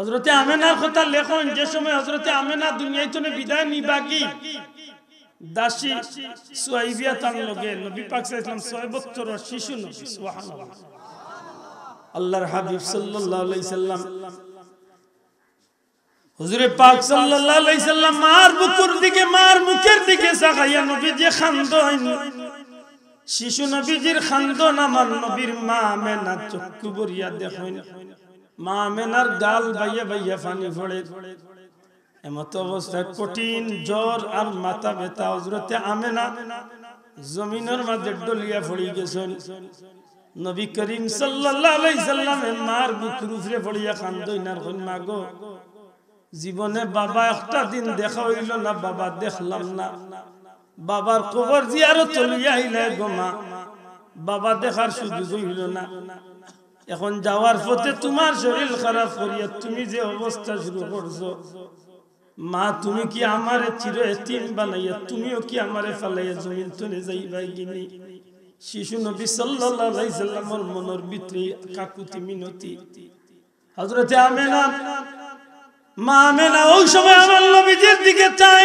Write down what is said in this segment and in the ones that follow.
হযরতে আমেনার কথা লেখন যে সময় হযরতে আমেনা দুনিয়ায় থেকে বিদায় নিবাগি দাসী সুয়াইবিয়া তার লগে নবী পাক সাল্লাল্লাহু আলাইহি ওয়াসাল্লাম 6 বছরের শিশু নবী সুবহানাল্লাহ আল্লাহর হাবিব সাল্লাল্লাহু আলাইহি সাল্লাম হুজুরে পাক সাল্লাল্লাহু আলাইহি সাল্লাম মার বুকুর দিকে মার মুখের দিকে তাকাইয়া নবীজি খান্দন শিশু নবীজির খান্দন আমার নবীর মা আমেনা চক্ষু ভরিয়া দেখেন মা আমেনার গাল বাইয়া বাইয়া পানি পড়ে এমত অবস্থায় কঠিন জ্বর আর মাথা ব্যথা হযরতে আমেনা জমিনের মাঝে ডলিয়া পড়ে গেছেন নবী করিম সাল্লাল্লাহু আলাইহি সাল্লামের মার বুকের উপরে পড়িয়া কান্দইন আর কইন মা গো জীবনে বাবা একটা দিন দেখা হইল না বাবা দেখলাম না বাবার কবর জিয়ারত লইয়া আইলে গো মা বাবা দেখার সুযোগ হইল না এখন যাওয়ার পথে তোমার শরীর খারাপ করিয়া তুমি যে অবস্থা শুরু করছো মা তুমি কি আমারে চির এতিম বানাইয়া তুমিও কি আমারে ফেলাইয়া জমিন তলে যাইবাই গিনি শিশু নবী সাল্লাল্লাহু আলাইহি সাল্লামের মনের ভিতরে কাকুতি মিনতি হযরতে আমেনা মা আমেনা ওই সময় আমার নবীজির দিকে চাই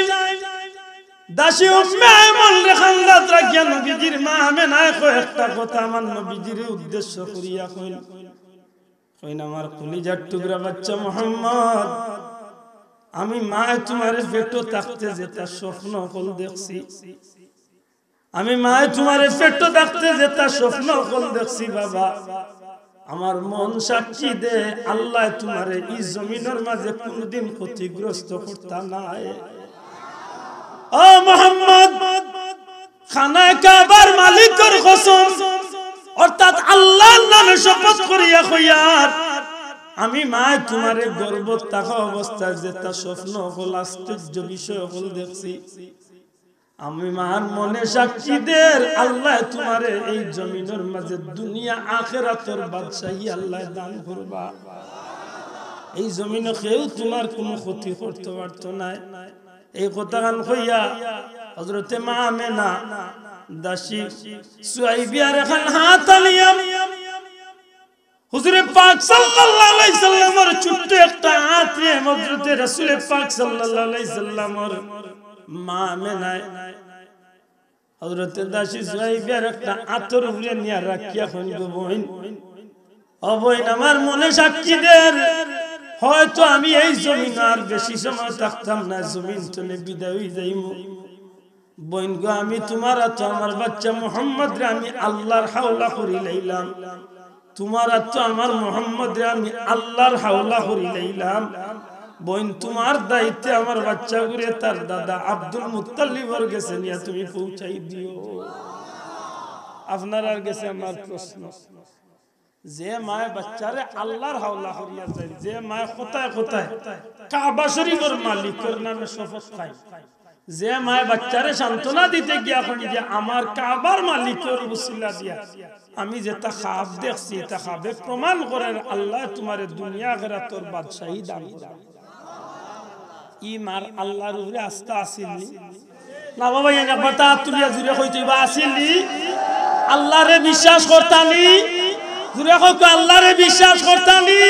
দাসী উম্মে আইমান রেখান্দাত রাখিয়া নবীজির মা আমেনা একটা কথা আমার নবীজির উদ্দেশ্য করিয়া কইন আমার কলিজার টুকরা বাচ্চা মুহাম্মদ আমি মা তোমার পেটে থাকতে যেটা স্বপ্ন কল দেখছি আমি মা তোমার পেটে থাকতে যেটা স্বপ্ন কল দেখছি বাবা আমার মন সাক্ষী দে আল্লাহ তোমারে এই জমিনের মাঝে কোনদিন ক্ষতিগ্রস্ত করতা নাই ও মুহাম্মদ খানা কাবার মালিকের কসম অর্থাৎ আল্লাহর নামে শপথ করিয়া কইয়ার আমি মা তোমারে গর্ব থাকা অবস্থায় যেটা স্বপ্ন হল আশ্চর্য বিষয় হল দেখছি আমি মার মনে সাক্ষী দের আল্লাহ তোমারে এই জমিনের মাঝে দুনিয়া আখিরাতের বাদশাহী আল্লাহ দান করবা এই জমিনে কেউ তোমার কোনো ক্ষতি করতে পারতো না এই কথা গান কইয়া হযরতে মা আমেনা দাসী সুয়াইবিয়ার এখন হাত আলিয়া হুজুরে পাক সাল্লাল্লাহু আলাইহি সাল্লামের ছোট্ট একটা হাত নিয়ে হযরতে রাসূল পাক সাল্লাল্লাহু আলাইহি সাল্লামের মা আমেনা হযরতে দাসী সুয়াইবিয়ার একটা আতর উপরে নিয়ে রাখিয়া কইন গো বোন ও বোন আমার মনে সাক্ষী দের হয়তো আমি এই জমিন আর বেশি সময় থাকতাম না জমিন তলে বিদায় হই যাইমু বোন গো আমি তোমার তো আমার বাচ্চা মুহাম্মদ রে আমি আল্লাহর হাওলা করি লাইলাম তোমার তো আমার মুহাম্মদ রে আমি আল্লাহর হাওলা করি লাইলাম বোন তোমার দায়িত্বে আমার বাচ্চা গুরে তার দাদা আব্দুল মুত্তালিবর কাছে নিয়ে তুমি পৌঁছাই দিও আপনার আর কাছে আমার প্রশ্ন যে মায় বাচ্চারে আল্লাহর হাওলা করিয়া যায় যে মায় কোথায় কোথায় কাবা শরীফের মালিকের নামে শপথ খায় যে মায় বাচ্চারে সান্ত্বনা দিতে গিয়া কই যে আমার কাবার মালিকের উসিলা দিয়া আমি যেটা খাব দেখছি তা খাবে প্রমাণ করেন আল্লাহ তোমারে দুনিয়া আখিরাতের বাদশাহী দান করবে ই মার আল্লাহর উপরে আস্থা আসিনি না বাবা এনে কথা তুলিয়া জুড়ে কইতেবা আসিনি আল্লাহরে বিশ্বাস করতানি জুড়ে কই আল্লাহরে বিশ্বাস করতানি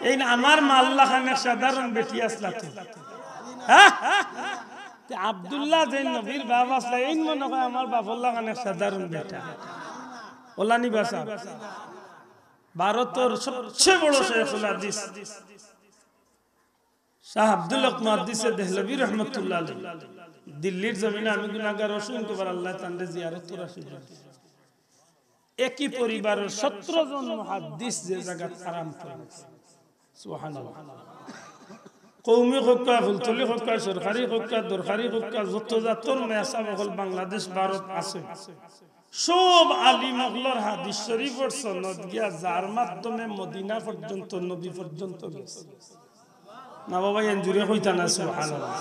এই আমার মা আল্লাহ খানের সাধারণ বেটি আসলা তো হ্যাঁ তে আব্দুল্লাহ যে নবীর বাবা আসলা এই মনে হয় আমার বাবুল্লাহ খানের সাধারণ বেটা ওলানি বাসা ভারতের সবচেয়ে বড় শাইখুল হাদিস শাহ আব্দুল হক মুহাদ্দিসে দেহলভী রাহমাতুল্লাহ আলাইহি দিল্লির জমিনে আমি গুনাহগার অসংখ্য বার আল্লাহ তাআলা জিয়ারত করা সুযোগ একই পরিবারের 17 জন মুহাদ্দিস যে জায়গা আরাম করেছে সুবহানাল্লাহ কওমি হক্কা ফুলতলি হক্কা সরকারি হক্কা দরকারি হক্কা যত জাতর মেসাব হল বাংলাদেশ ভারত আছে সব আলিম আল্লাহর হাদিস শরীফের সনদ গিয়া যার মাধ্যমে মদিনা পর্যন্ত নবী পর্যন্ত গেছে না বাবা এনজুরে কইতা না সুবহানাল্লাহ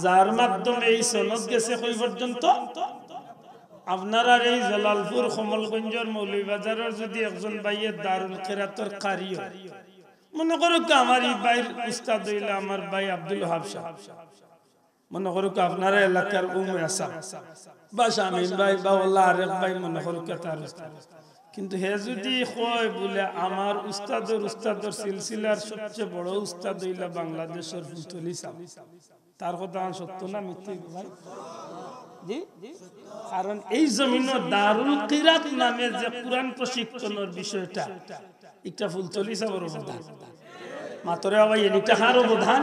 যার মাধ্যমে এই সনদ গেছে কই পর্যন্ত আপনারা এই জালালপুর কমলগঞ্জের মৌলভীবাজারের যদি একজন ভাইয়ের দারুল কিরাতের কারি মনে করো আমার এই ভাইয়ের উস্তাদ হইলা আমার ভাই আব্দুল ওহাব সাহেব মনে করো আপনারা এলাকার উম্মে আসা বা শামিম ভাই বা ওলা আরেক ভাই মনে করো তার উস্তাদ কিন্তু হে যদি কয় বলে আমার উস্তাদর সিলসিলার সবচেয়ে বড় উস্তাদ হইলা বাংলাদেশের ফুলতলি সাহেব, তার কথা সত্য না মিথ্যে ভাই? জি, কারণ এই জমিনে দারুল কিরাত নামে যে কুরআন প্রশিক্ষণের বিষয়টা, একটা ফুলতলি সাহেবের অবদান। মাতরে ভাই এটা হার অবদান,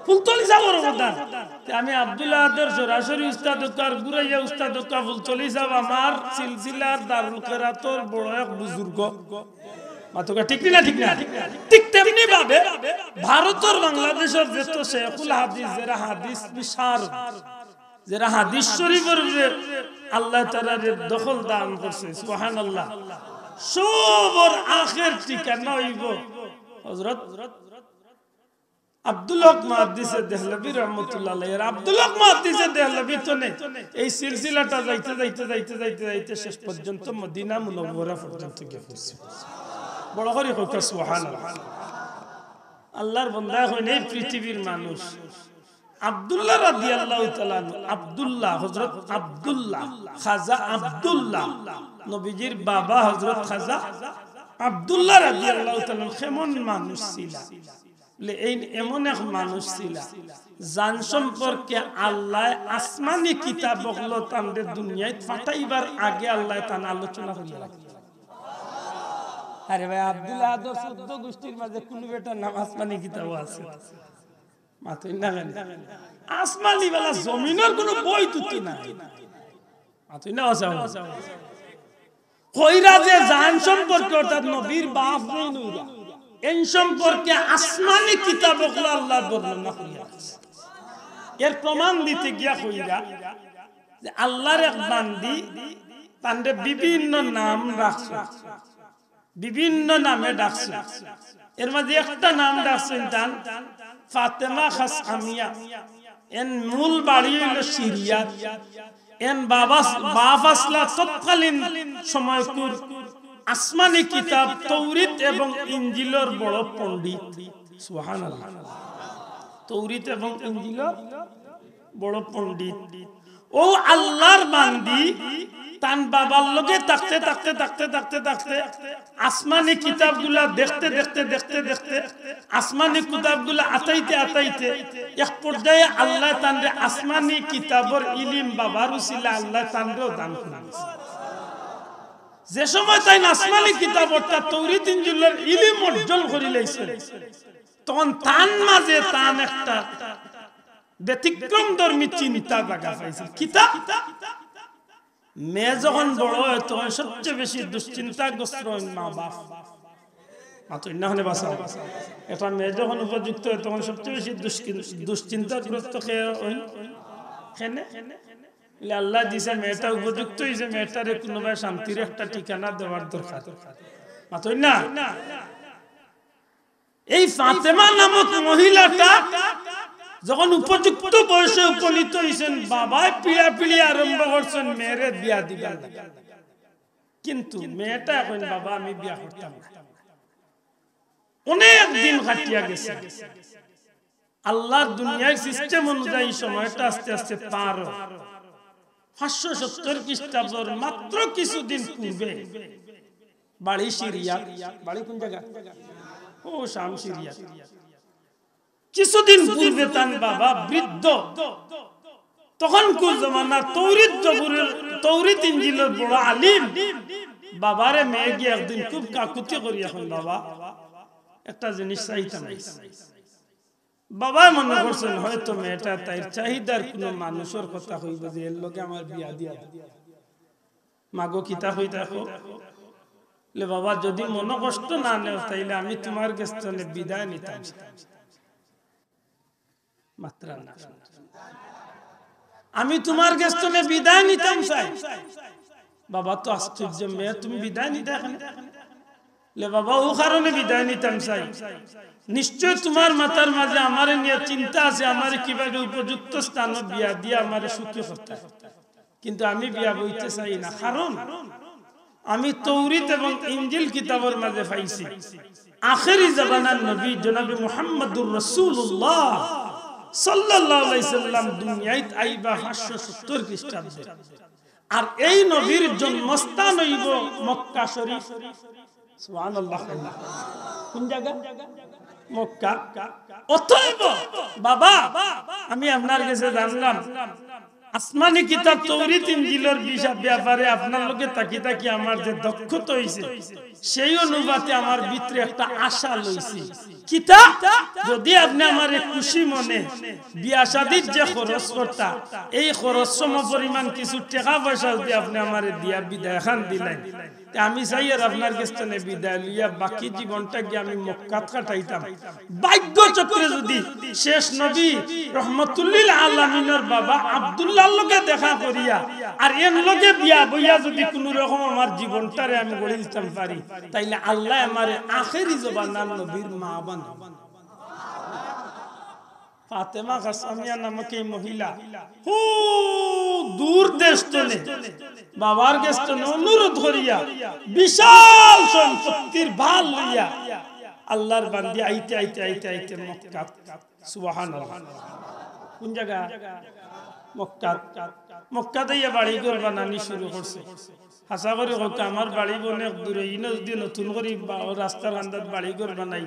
ফুলতলি সাহেবের অবদান। আমি আব্দুল্লাহ আদর সরাসরি উস্তাদ কার গুরাইয়া উস্তাদ কা ফুলতলি সাহেব আমার সিলসিলার দারুল কিরাতর বড় এক বুজুর্গ। মাতকা ঠিক না? ঠিক না? ঠিক তেমনি ভাবে ভারতের বাংলাদেশের যত শেখুল হাদিস যারা হাদিস বিশারদ, যারা হাদিস শরীফের আল্লাহ তাআলা দখল দান করছে, সুবহানাল্লাহ, সবর আখের ঠিকানা হইব হযরত আব্দুল হক মুহাদ্দিস দেহলভী রাহমাতুল্লাহ আলাইহি। আব্দুল হক মুহাদ্দিস দেহলভী তো নেই, এই সিলসিলাটা যাইতে যাইতে যাইতে যাইতে যাইতে শেষ পর্যন্ত মদিনা মুনাওয়ারা পর্যন্ত গিয়ে পৌঁছে। বড় করে হোক সুবহানাল্লাহ। আল্লাহর বান্দা হইন এই পৃথিবীর মানুষ। আব্দুল্লাহ রাদিয়াল্লাহু তাআলা, আব্দুল্লাহ হযরত আব্দুল্লাহ খাজা আব্দুল্লাহ, নবীজির বাবা হযরত খাজা আব্দুল্লাহ রাদিয়াল্লাহু তাআলা কেমন মানুষ ছিল? এই এমন এক মানুষ ছিল যান সম্পর্কে আল্লাহ আসমানি কিতাব বগলো তানদের দুনিয়ায় ফাটাইবার আগে আল্লাহ তান আলোচনা করে রাখলেন। আরে ভাই, আব্দুল্লাহ আদর 14 গোষ্ঠীর মাঝে কোন বেটার নাম আসমানি কিতাব আছে? মাতই না জানি আসমানি वाला জমিনের কোনো বই তুতি না। মাতই না আছে কইরা যে জান সম্পর্কে অর্থাৎ নবীর বাপ নইরা এই সম্পর্কে আসমানি কিতাবগুলো আল্লাহ বর্ণনা করিয়াছে। এর প্রমাণ দিতে গিয়া কইরা যে আল্লাহর এক বান্দি তান্ডে বিভিন্ন নাম রাখছে, বিভিন্ন নামে ডাকছে। এর মধ্যে একটা নাম ডাকছেন তান ফাতেমা খাসআমিয়া। এন মূল বাড়ি হইল সিরিয়া। এন বাপ আসলা তৎকালীন সময়কুর আসমানি কিতাব তৌরিত এবং ইনজিলের বড় পণ্ডিত। সুবহানাল্লাহ। তৌরিত এবং ইনজিলের বড় পণ্ডিত। ও আল্লাহর বান্দি তান বাবার লগে থাকতে থাকতে থাকতে থাকতে থাকতে আসমানি কিতাবগুলা দেখতে দেখতে দেখতে দেখতে আসমানি কিতাবগুলা আতাইতে আতাইতে এক পর্যায়ে আল্লাহ তানরে আসমানি কিতাবের ইলম বাবার উসিলা আল্লাহ তানরেও দান করেছে। যে সময় তাই আসমানি কিতাব অর্থাৎ তৌরিত ইনজিলের ইলম অর্জন করে লইছে, তখন তান মাঝে তান একটা ব্যতিক্রম ধর্মী চিন্তা জায়গা পাইছে। কিতাব মেয়ে যখন বড় হয় তখন সবচেয়ে বেশি দুশ্চিন্তাগ্রস্ত হয় মা বাপ। মাতই না হলে বাসা এটা মেয়ে যখন উপযুক্ত হয় তখন সবচেয়ে বেশি দুশ্চিন্তাগ্রস্ত হয়। আল্লাহ দিছে মেয়েটা উপযুক্ত হয়েছে, মেয়েটারে কোনোভাবে শান্তির একটা ঠিকানা দেওয়ার দরকার। মাতই না, এই ফাতেমা নামক মহিলাটা যখন উপযুক্ত বয়সে উপনীত হয়েছেন, বাবাই পিড়া পিড়ি আরম্ভ করছেন মেয়েরে বিয়া দিবার। কিন্তু মেয়েটা এখন বাবা আমি বিয়া করতাম না। অনেক দিন কাটিয়া গেছে। আল্লাহর দুনিয়ার সিস্টেম অনুযায়ী সময়টা আস্তে আস্তে পার। 570 খ্রিস্টাব্দের মাত্র কিছুদিন পূর্বে বাড়ি সিরিয়া, বাড়ি কোন জায়গা? ও শাম সিরিয়া। কিছুদিন পূর্বে তার বাবা বৃদ্ধ, তখন কোন জমানা তৌরিত ইনজিলের বড় আলিম, বাবারে মেয়ে গিয়ে একদিন খুব কাকুতি করিয়া কই, বাবা একটা জিনিস চাইতাম। বাবা মনে করছেন হয়তো মেয়েটা তাই চাহিদার কোন মানুষের কথা হইব যে এর লোকে আমার বিয়া দিয়া মাগো কিতা হই দেখো। বাবা যদি মনে কষ্ট না নেও তাইলে আমি তোমার কাছে বিদায় নিতাম। আমি তোমার কাছে বিদায় নিতাম চাই। বাবা তো আশ্চর্য, মেয়ে তুমি বিদায় নিতে এখানে? বাবা ও কারণে বিদায় নিতাম চাই, নিশ্চয় তোমার মাথার মাঝে আমার নিয়ে চিন্তা আছে আমার কিভাবে উপযুক্ত স্থানে বিয়া দিয়ে আমার সুখী করতে, কিন্তু আমি বিয়া বইতে চাই না। কারণ আমি তৌরিত এবং ইনজিল কিতাবের মাঝে পাইছি আখেরি জামানার নবী জনাবে মুহাম্মদুর রাসূলুল্লাহ সাল্লাল্লাহু আলাইহি সাল্লাম দুনিয়ায় আইবা 570 খ্রিস্টাব্দে। আর এই নবীর জন্মস্থান হইব মক্কা শরীফ। সুবহানাল্লাহ। কোন জায়গা? মক্কা। অতএব বাবা আমি আপনার কাছে জানলাম আসমানি কিতাব তৌরাত ইনজিলের ব্যাপারে আপনার লগে তাকি তাকি আমার যে দক্ষতা হইছে সেই অনুপাতে আমার ভিতরে একটা আশা লইছি। কিতাব যদি আপনি আমারে খুশি মনে বিয়া শাদীর যে খরচ করতা এই খরচ সম পরিমাণ কিছু টাকা পয়সা যদি আপনি আমারে দিয়া বিদায় খান দিলেন, আমি চাই আর আপনার কাছে বিদায় লইয়া বাকি জীবনটা গিয়ে আমি মক্কাত কাটাইতাম। ভাগ্য চক্রে যদি শেষ নবী রহমতুল্লিল আলামিনের বাবা আব্দুল্লাহর লগে দেখা করিয়া আর এর লগে বিয়া বইয়া যদি কোন রকম আমার জীবনটারে আমি গড়ে দিতে পারি, তাইলে আল্লাহ আমারে আখেরি জবানার নবীর মা বানাবে। ফাতেমা গাসসামিয়া নামক এই মহিলা দূর দেশ থেকে বাবার কাছে অনুরোধ করিয়া বিশাল সম্পত্তির ভার লইয়া আল্লাহর বান্দি আইতে আইতে আইতে আইতে মক্কা। সুবহানাল্লাহ। কোন জায়গা? মক্কা। মক্কা দিয়ে বাড়ি ঘর বানানি শুরু করছে। হাসা করে হোক আমার বাড়ি অনেক দূরে, ইনো যদি নতুন করে রাস্তার আন্দাজ বাড়ি ঘর বানাই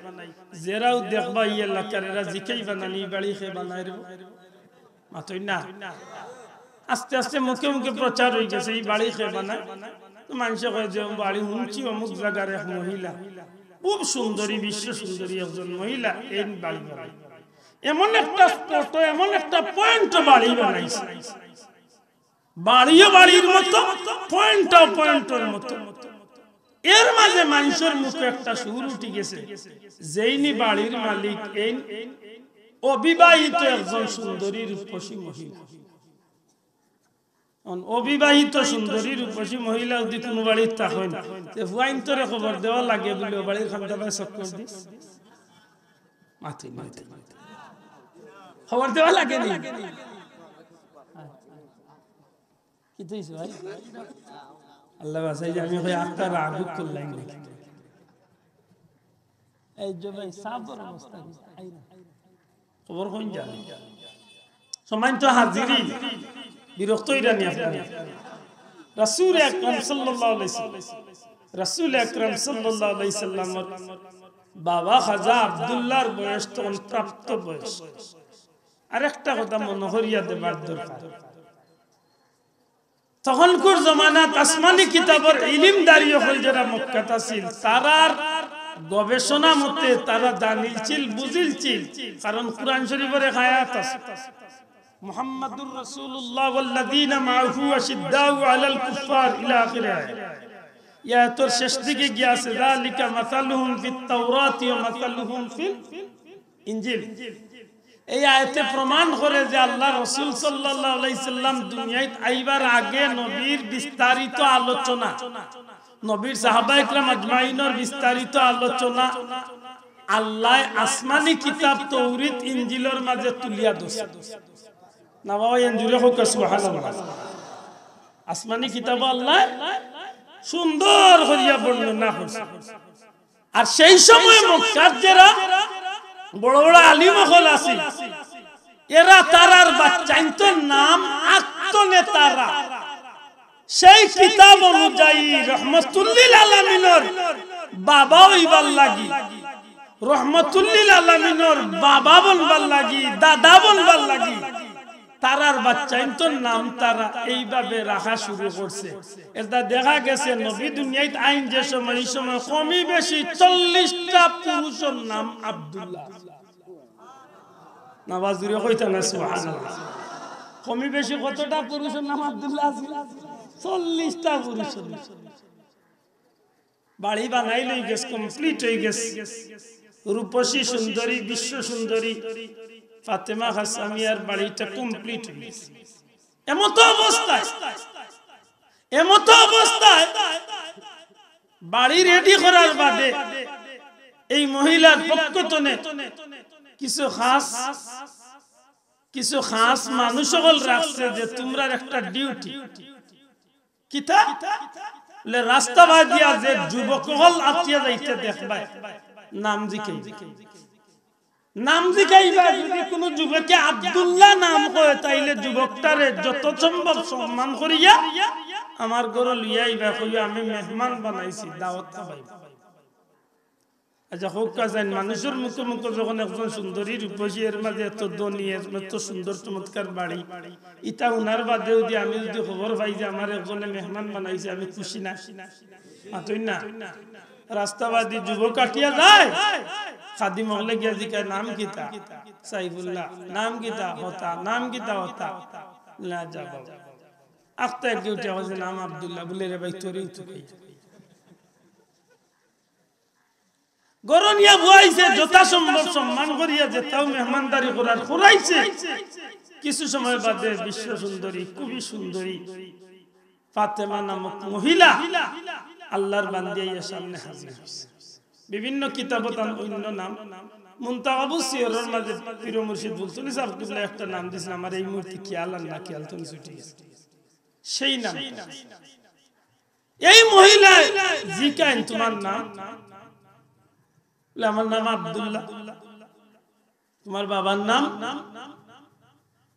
যেরাও দেখবা এই এলাকার এরা জিকেই বানানি বাড়ি খেয়ে বানাই মাতই না। আস্তে আস্তে মুখে মুখে প্রচার হয়ে গেছে এই বাড়ি খেয়ে বানায়। মানুষে কয় যে বাড়ি শুনছি অমুক জায়গার এক মহিলা খুব সুন্দরী, বিশ্ব সুন্দরী একজন মহিলা এই বাড়ি বানাই। এমন একটা স্পট, এমন একটা পয়েন্ট বাড়ি বানাইছে, বাড়িও বাড়ির মতো, পয়েন্টও পয়েন্টের মতো। এর মাঝে মানুষের মুখে একটা সুর উঠে গেছে, যেইনি বাড়ির মালিক এই অবিবাহিত একজন সুন্দরী রূপসী মহিলা। অবিবাহিত সুন্দরী রূপসী মহিলা যদি কোনো বাড়ির থাকেন ফুয়াইন তোরে খবর দেওয়া লাগে বলে বাড়ির খামদাবাই চক্কর দিস মাথি মাথি খবর দেওয়া লাগে নি। কি তুইছ ভাই? আল্লাহ বাসাই যে আমি কই আত্মার আগুক করলাম নাকি এই যে ভাই সাবর অবস্থা আই না খবর কোন জানি সম্মানিত হাজিরিন বিরক্ত হইরানি আপনারা। রাসূল আকরাম সাল্লাল্লাহু আলাইহি সাল্লাম, রাসূল আকরাম সাল্লাল্লাহু আলাইহি সাল্লামের বাবা খাজা আব্দুল্লাহর বয়স তখন প্রাপ্ত বয়স। আরেকটা কথা মনে করিয়া দেবার দরকার, তখনকার জমানাত আসমানি কিতাবের ইলমদারি হল যারা মক্কাত ছিল তারার গবেষণা মতে তারা জানিছিল বুঝিলছিল, কারণ কুরআন শরীফের এক আয়াত আছে মুহাম্মাদুর রাসূলুল্লাহ ওয়াল্লাযীনা মাআহু আশিদ্দাউ আলাল কুফার ইলা আখিরিহ। ইয়া তোর শেষ দিকে গিয়াছে যালিকা মাসালুহুম ফিত তাওরাতি ওয়া মাসালুহুম ফিল ইনজিল। এই আয়াতে প্রমাণ করে যে আল্লাহ রাসূল সাল্লাল্লাহু আলাইহি সাল্লাম দুনিয়ায় আইবার আগে নবীর বিস্তারিত আলোচনা, নবীর সাহাবা ইকরাম আজমাইনের বিস্তারিত আলোচনা আল্লাহ আসমানি কিতাব তাওরাত ইনজিলের মাঝে তুলিয়া দিয়েছে। না বাবা ইনজিলে হোক সুবহানাল্লাহ। আসমানি কিতাব আল্লাহ সুন্দর করিয়া বর্ণনা করছে। আর সেই সময় মক্কার যারা বড় বড় আলিম হল আছে এরা তারার বাচ্চাইতো নাম আত্মনেতারা সেই কিতাব অনুযায়ী রহমতুল্লিল আলামিনের বাবা হইবার লাগি, রহমতুল্লিল আলামিনের বাবা বলবার লাগি, দাদা বলবার লাগি তারার বাচ্চাইতো নাম তারা এইভাবে রাখা শুরু করছে। এটা দেখা গেছে নবী দুনিয়ায় আইন যে সময় এই সময় কমই বেশি 40টা পুরুষের নাম আব্দুল্লাহ। নামাজ দূরে কইতা না সুবহানাল্লাহ। কমই বেশি কতটা পুরুষের নাম আব্দুল্লাহ আছে? 40টা পুরুষের। বাড়ি বানাই লই গেছ, কমপ্লিট হয়ে গেছে। রূপসী সুন্দরী, বিশ্ব সুন্দরী ফাতেমা গাসসামিয়ার বাড়িটা কমপ্লিট হয়ে গেছে। এমত অবস্থায় বাড়ি রেডি করার বাদে এই মহিলার পক্ষতনে কিছু খাস মানুষ সকল রাখছে যে তোমরা একটা ডিউটি কিতা রাস্তা বাদিয়া যে যুবক হল আতিয়া যাইতে দেখবা নাম জিকাইবা। যদি কোন যুবকে আব্দুল্লাহ নাম কয় তাইলে যুবকটারে যত সম্ভব সম্মান করিয়া আমার ঘরে লইয়া আইবা কইয়া আমি মেহমান বানাইছি দাওয়াত খাওয়াইব আচ্ছা হোক কাজান মানুষের মুখে মুখে যখন একজন সুন্দরী রূপসী এর মাঝে এত ধনী এত সুন্দর চমৎকার বাড়ি ইটা উনার বাদেও দিয়ে আমি যদি খবর পাই যে আমার একজনে মেহমান বানাইছে আমি খুশি না মাতই না রাস্তাবাদী যুবক কাটিয়া যায় খাদিম হলে গিয়া জিকায় নাম কিতা সাইফুল্লাহ নাম কিতা হতা নাম কিতা হতা না যাব আখতা এক উঠে আওয়াজে নাম আব্দুল্লাহ বলে রে ভাই তোরে উঠে গরনিয়া বুয়াইছে যথা সম্ভব সম্মান করিয়া যেতাও মেহমানদারি করার করাইছে কিছু সময় বাদে বিশ্ব সুন্দরী খুবই সুন্দরী ফাতেমা নামক মহিলা আল্লাহর বান্দিয়া সামনে হাজির হইছে বিভিন্ন কিতাবতান অন্য নাম মুনতাকাবু সিয়রের মাঝে পীর মুর্শিদ বলছেন আব্দুল্লাহ একটা নাম দিছেন আমার এই মূর্তি খেয়াল না খেয়াল তুমি ছুটি গেছে সেই নাম এই মহিলা জিকাইন তোমার নাম আমার নাম আব্দুল্লাহ তোমার বাবার নাম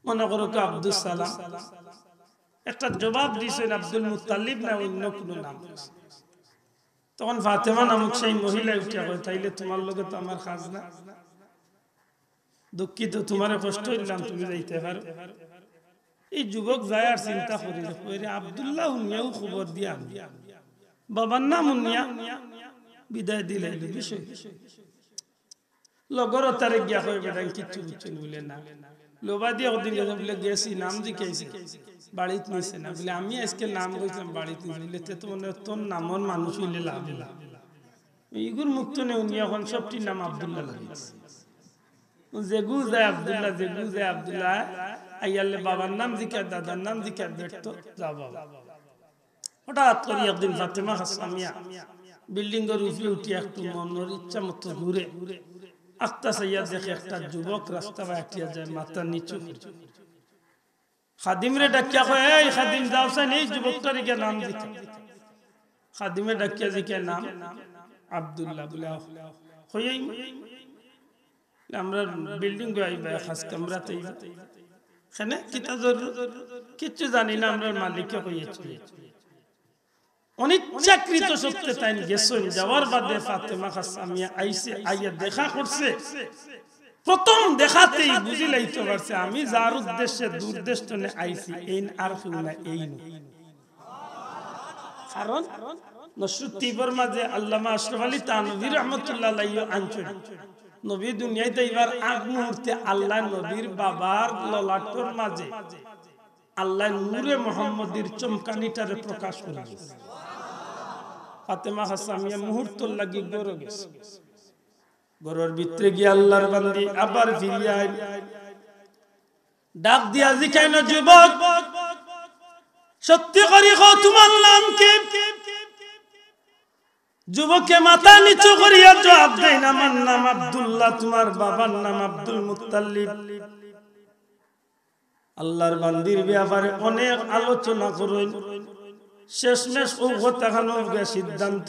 মনে করো আব্দুল সালাম একটা জবাব দিয়েছেন আব্দুল মুত্তালিব না অন্য কোনো নাম তখন ফাতেমা নামক সেই মহিলা উঠে কয় তাইলে তোমার লগে তো আমার কাজ না দুঃখিত তোমার কষ্ট হইলাম তুমি যাইতে পারো এই যুবক যায় আর চিন্তা করি আব্দুল্লাহ উনিয়াও খবর দিয়া বাবার নাম উনিয়া বিদায় দিলে বিষয় লগর তারে গিয়া কই বেটা কিচ্ছু বুঝছেন বলে না লোবা দিয়ে ওদিন বলে গেছি নাম জিজ্ঞাসি বাড়িত নিছে না বলে আমি আজকে নাম কইছিলাম বাড়িত নিছে বলে তো মনে তোর নামর মানুষ হইলে লাভ না এইগুর মুক্ত নে উনি এখন সবটি নাম আব্দুল্লাহ লাগিয়েছে জেগু যায় আব্দুল্লাহ জেগু যায় আব্দুল্লাহ আইয়ালে বাবার নাম জিকার দাদার নাম জিকার দেখতো যা বাবা হঠাৎ করে একদিন ফাতেমা হাসামিয়া বিল্ডিং এর উপরে উঠে একটু মনের ইচ্ছা মতো ঘুরে আস্তা সাইয়া দেখে একটা যুবক রাস্তা বাটিয়া যায় মাথা নিচু খাদিম রে ডাকিয়া কয় এই খাদিম যাও সাইন এই যুবকটার কি নাম দিতে খাদিমে ডাকিয়া জিকে নাম আব্দুল্লাহ বলে কই আমরা বিল্ডিং গো আইবা খাস কামরাতে খানে কিতা জরুর কিছু জানি না আমরা মালিককে কইছি অনিচ্ছাকৃত সত্যি তাই গেছেন যাওয়ার বাদে ফাতেমা হাসামিয়া আইছে আইয়া দেখা করছে প্রথম দেখাতেই বুঝিলাইতে পারছে আমি যার উদ্দেশ্যে দুর্দেশনে আইছি এই আর কেউ না এই কারণ নসরুদ্দিবর মাঝে আল্লামা আশরাফ আলী তানভী রাহমাতুল্লাহ আলাইহি আনছেন নবী দুনিয়াতে এবার আগ মুহূর্তে আল্লাহ নবীর বাবার ললাটর মাঝে আল্লাহ নূরে মুহাম্মদের চমকানিটারে প্রকাশ করে দিয়েছে ফাতেমা হাসামিয়া মুহূর্ত লাগি গড়ে গেছে গড়ের ভিতরে গিয়ে আল্লাহর বান্দি আবার ফিরিয়া ডাক দিয়া জিকাইন যুবক সত্যি করি কও তোমার নাম কি যুবকে মাথা নিচু করিয়া জবাব দেন আমার নাম আব্দুল্লাহ তোমার বাবার নাম আব্দুল মুত্তালিব আল্লাহর বান্দির ব্যাপারে অনেক আলোচনা করেন শেষমেশ ও কথা খানোর সিদ্ধান্ত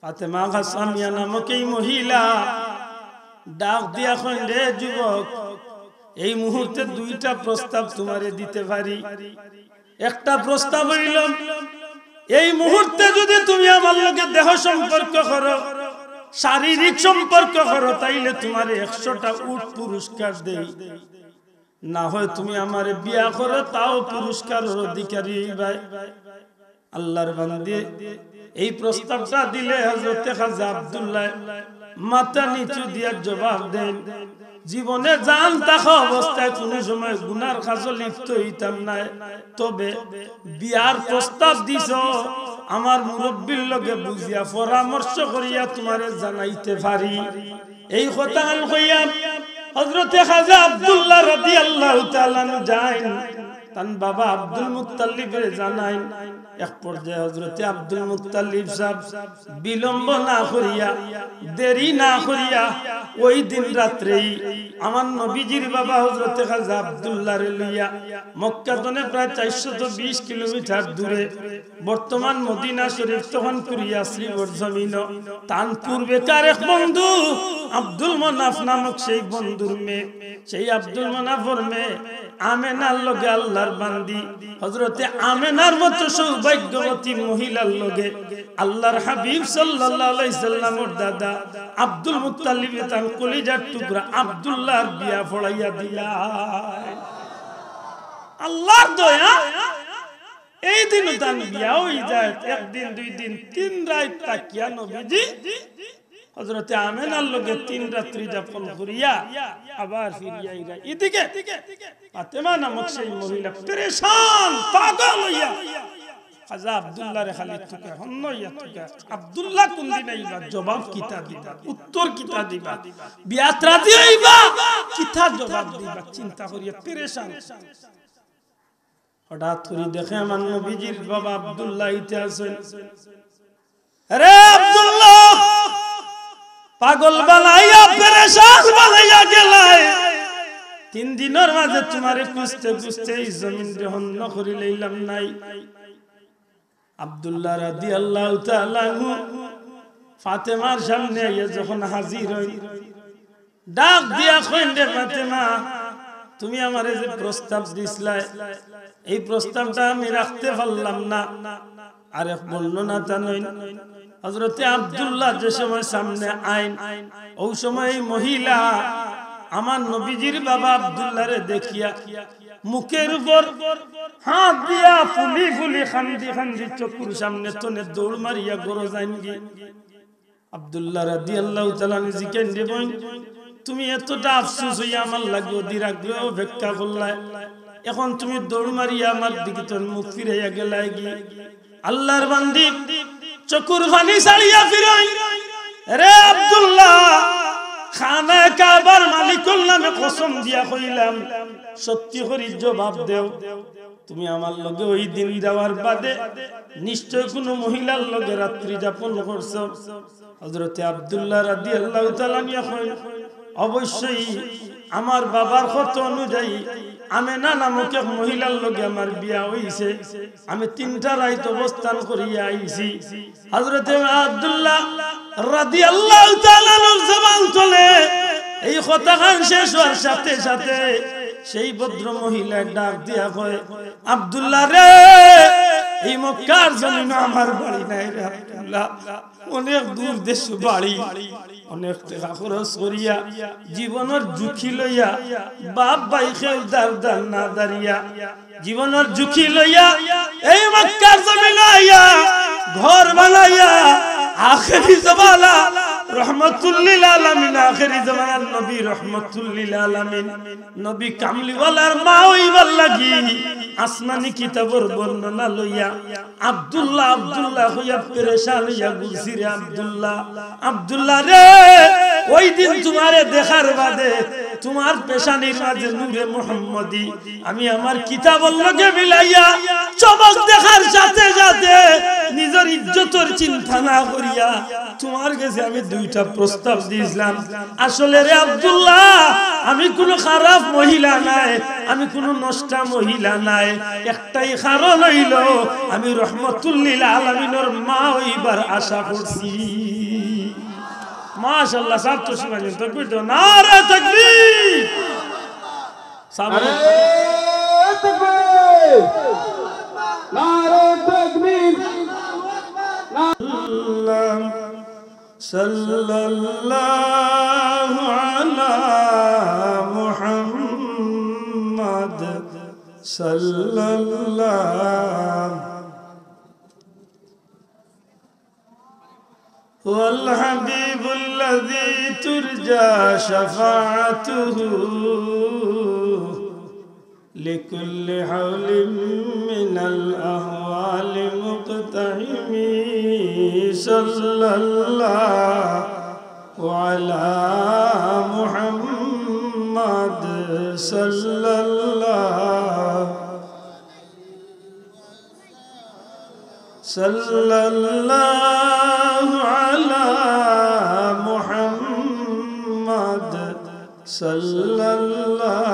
ফাতেমা হাসামিয়া নামক এই মহিলা ডাক দিয়া কইন রে যুবক এই মুহূর্তে দুইটা প্রস্তাব তোমারে দিতে পারি একটা প্রস্তাব হইল এই মুহূর্তে যদি তুমি আমার লগে দেহ সম্পর্ক করো শারীরিক সম্পর্ক করো তাইলে তোমারে 100টা উট পুরস্কার দেই না হয় তুমি আমারে বিয়া করো তাও পুরস্কারের অধিকারী ভাই আল্লাহর বান্দী এই প্রস্তাবটা দিলে হযরত খাজা আব্দুল্লাহ মাথা নিচু দিয়া জবাব দেন জীবনে জান থাকা অবস্থায় কোনো সময় গুনার কাজে লিপ্ত হইতাম না তবে বিয়ার প্রস্তাব দিছো আমার মুরব্বির লগে বুঝিয়া পরামর্শ করিয়া তোমারে জানাইতে পারি এই কথা কইয়া হযরত খাজা আব্দুল্লাহ রাদিয়াল্লাহু তাআলা যায়েন তান বাবা আব্দুল মুত্তালিবের জানাইন এক পর্যায়ে হযরত আব্দুল মুত্তালিব সাহেব বিলম্ব না করিয়া দেরি না করিয়া ওই দিন রাত্রেই আমার নবীজির বাবা হযরত খাজা আব্দুল্লাহ রে লইয়া মক্কা থেকে প্রায় 420 কিলোমিটার দূরে বর্তমান মদিনা শরীফ তখন কুরিয়া শ্রীবর জমিন তানপুর বেকার এক বন্ধু আব্দুল মানাফ নামক সেই বন্ধুর মেয়ে, সেই আব্দুল মানাফর মেয়ে আমেনার লগে আল্লাহর বান্দি হযরতে আমেনার মতো সৌভাগ্যবতী মহিলার লগে আল্লাহর হাবিব সাল্লাল্লাহু আলাইহি সাল্লামের দাদা আব্দুল মুত্তালিব তার কলিজার টুকরা আব্দুল্লাহর বিয়া পড়াইয়া দিলা। আল্লাহর দয়া এই দিন তার বিয়া হই যায়। একদিন দুই দিন তিন রাত তাকিয়া নবীজি হযরতে আমেনার লগে 3 রাত্রি যাপন করিয়া আবার ফিরিয়া আইরা। এদিকে ফাতেমা নামক সেই মহিলা পেরেশান পাগল হইয়া খাজা আব্দুল্লাহ রে খালি তুকে হন্নইয়া তুকে আব্দুল্লাহ কোন দিন আইবা, জবাব কিতা দিবা, উত্তর কিতা দিবা, বিয়াত রাজি হইবা কিতা জবাব দিবা, চিন্তা করিয়া পেরেশান। হঠাৎ করে দেখে আমার নবীজির বাবা আব্দুল্লাহ ইতে আছেন। আরে আব্দুল্লাহ পাগল বানাইয়া পেরেশান বানাইয়া গেলাই, 3 দিনের মাঝে তোমারে খুঁজতে খুঁজতে এই জমিন গ্রহণ করি লইলাম নাই। আব্দুল্লাহ রাদিয়াল্লাহু তাআলা আনহু ফাতেমার সামনে আইয়া যখন হাজির হই, ডাক দিয়া কইন রে ফাতেমা, তুমি আমারে যে প্রস্তাব দিছলা এই প্রস্তাবটা আমি রাখতে পারলাম না। আরে বললো না তা নয়, হযরতে আব্দুল্লাহ যে সময় সামনে আইন ওই সময় মহিলা আমার নবীজির বাবা আব্দুল্লাহ রে দেখিয়া মুখের উপর হাত দিয়া ফুলি ফুলি খান্দি খান্দি চকুর সামনে তনে দৌড় মারিয়া গরো যাইনগি। আব্দুল্লাহ রাদিয়াল্লাহু তাআলা জিকেন দেবন, তুমি এতটা আফসোস হইয়া আমার লাগো দিরাগ্রহ অপেক্ষা করলাই, এখন তুমি দৌড় মারিয়া আমার দিকে তোর মুখ ফিরাইয়া গেলাই গি। আল্লাহর বান্দি চকুর পানি ছাড়িয়া ফিরাই, রে আব্দুল্লাহ খানা কাবার মালিকুল নামে কসম দিয়া কইলাম সত্যি করে জবাব দেও, তুমি আমার লগে ওই দিন যাওয়ার বাদে নিশ্চয় কোন মহিলার লগে রাত্রি যাপন করছো? হযরতে আব্দুল্লাহ রাদিয়াল্লাহু তাআলা কইলেন, অবশ্যই আমার বাবার কথা অনুযায়ী আমেনা নামক এক মহিলার লগে আমার বিয়া হইছে, আমি 3টা রাত অবস্থান করিয়া আইছি। হযরতে আব্দুল্লাহ রাদিয়াল্লাহু তাআলা জবান চলে এই কথা খান শেষ হওয়ার সাথে সাথে সেই ভদ্র মহিলা ডাক দিয়া কয়, আব্দুল্লাহ রে, এই মক্কার জমিন আমার বাড়ি নাই রে আব্দুল্লাহ, অনেক দূর দেশ বাড়ি, অনেক টাকা খরচ করিয়া জীবনের ঝুঁকি লইয়া বাপ ভাই খেউ দার না দাঁড়িয়া জীবনের ঝুঁকি লইয়া এই মক্কার জমিন আইয়া ঘর বানাইয়া আখেরি জামানা রহমাতুল লিল আলামিন, আখেরি জামানার নবী রহমাতুল লিল আলামিন নবী কামলিওয়ালার মা হইবার লাগি আসমানি কিতাবের বর্ণনা লইয়া আব্দুল্লাহ আব্দুল্লাহ হইয়া পেরেশান হইয়া ঘুরছি রে আব্দুল্লাহ। আব্দুল্লাহ রে, ওই দিন তোমারে দেখার বাদে তোমার পেশানির মাঝে নূরে মুহাম্মদি আমি আমার কিতাবের লগে মিলাইয়া চমক দেখার সাথে সাথে নিজের ইজ্জতের চিন্তা না করিয়া তোমার কাছে আমি 2টা প্রস্তাব দিয়েছিলাম। আসলে রে আব্দুল্লাহ, আমি কোনো খারাপ মহিলা নাই, আমি কোনো নষ্টা মহিলা নাই, একটাই কারণ হইল আমি রহমাতুল লিল আলামিনের মা হইবার আশা করছি। মাশাআল্লাহ, সব তো শুনালেন, তাকবীর দাও, নারে তাকবীর, নারে তাকবীর, নারে তাকবীর। সাল্লাল্লাহু আলা মুহাম্মদ সাল্লাল্লাহু والحبيب الذي ترجى شفاعته لكل حول من الأهوال مقتحم صلى الله على محمد صلى الله صلى الله على محمد sallallahu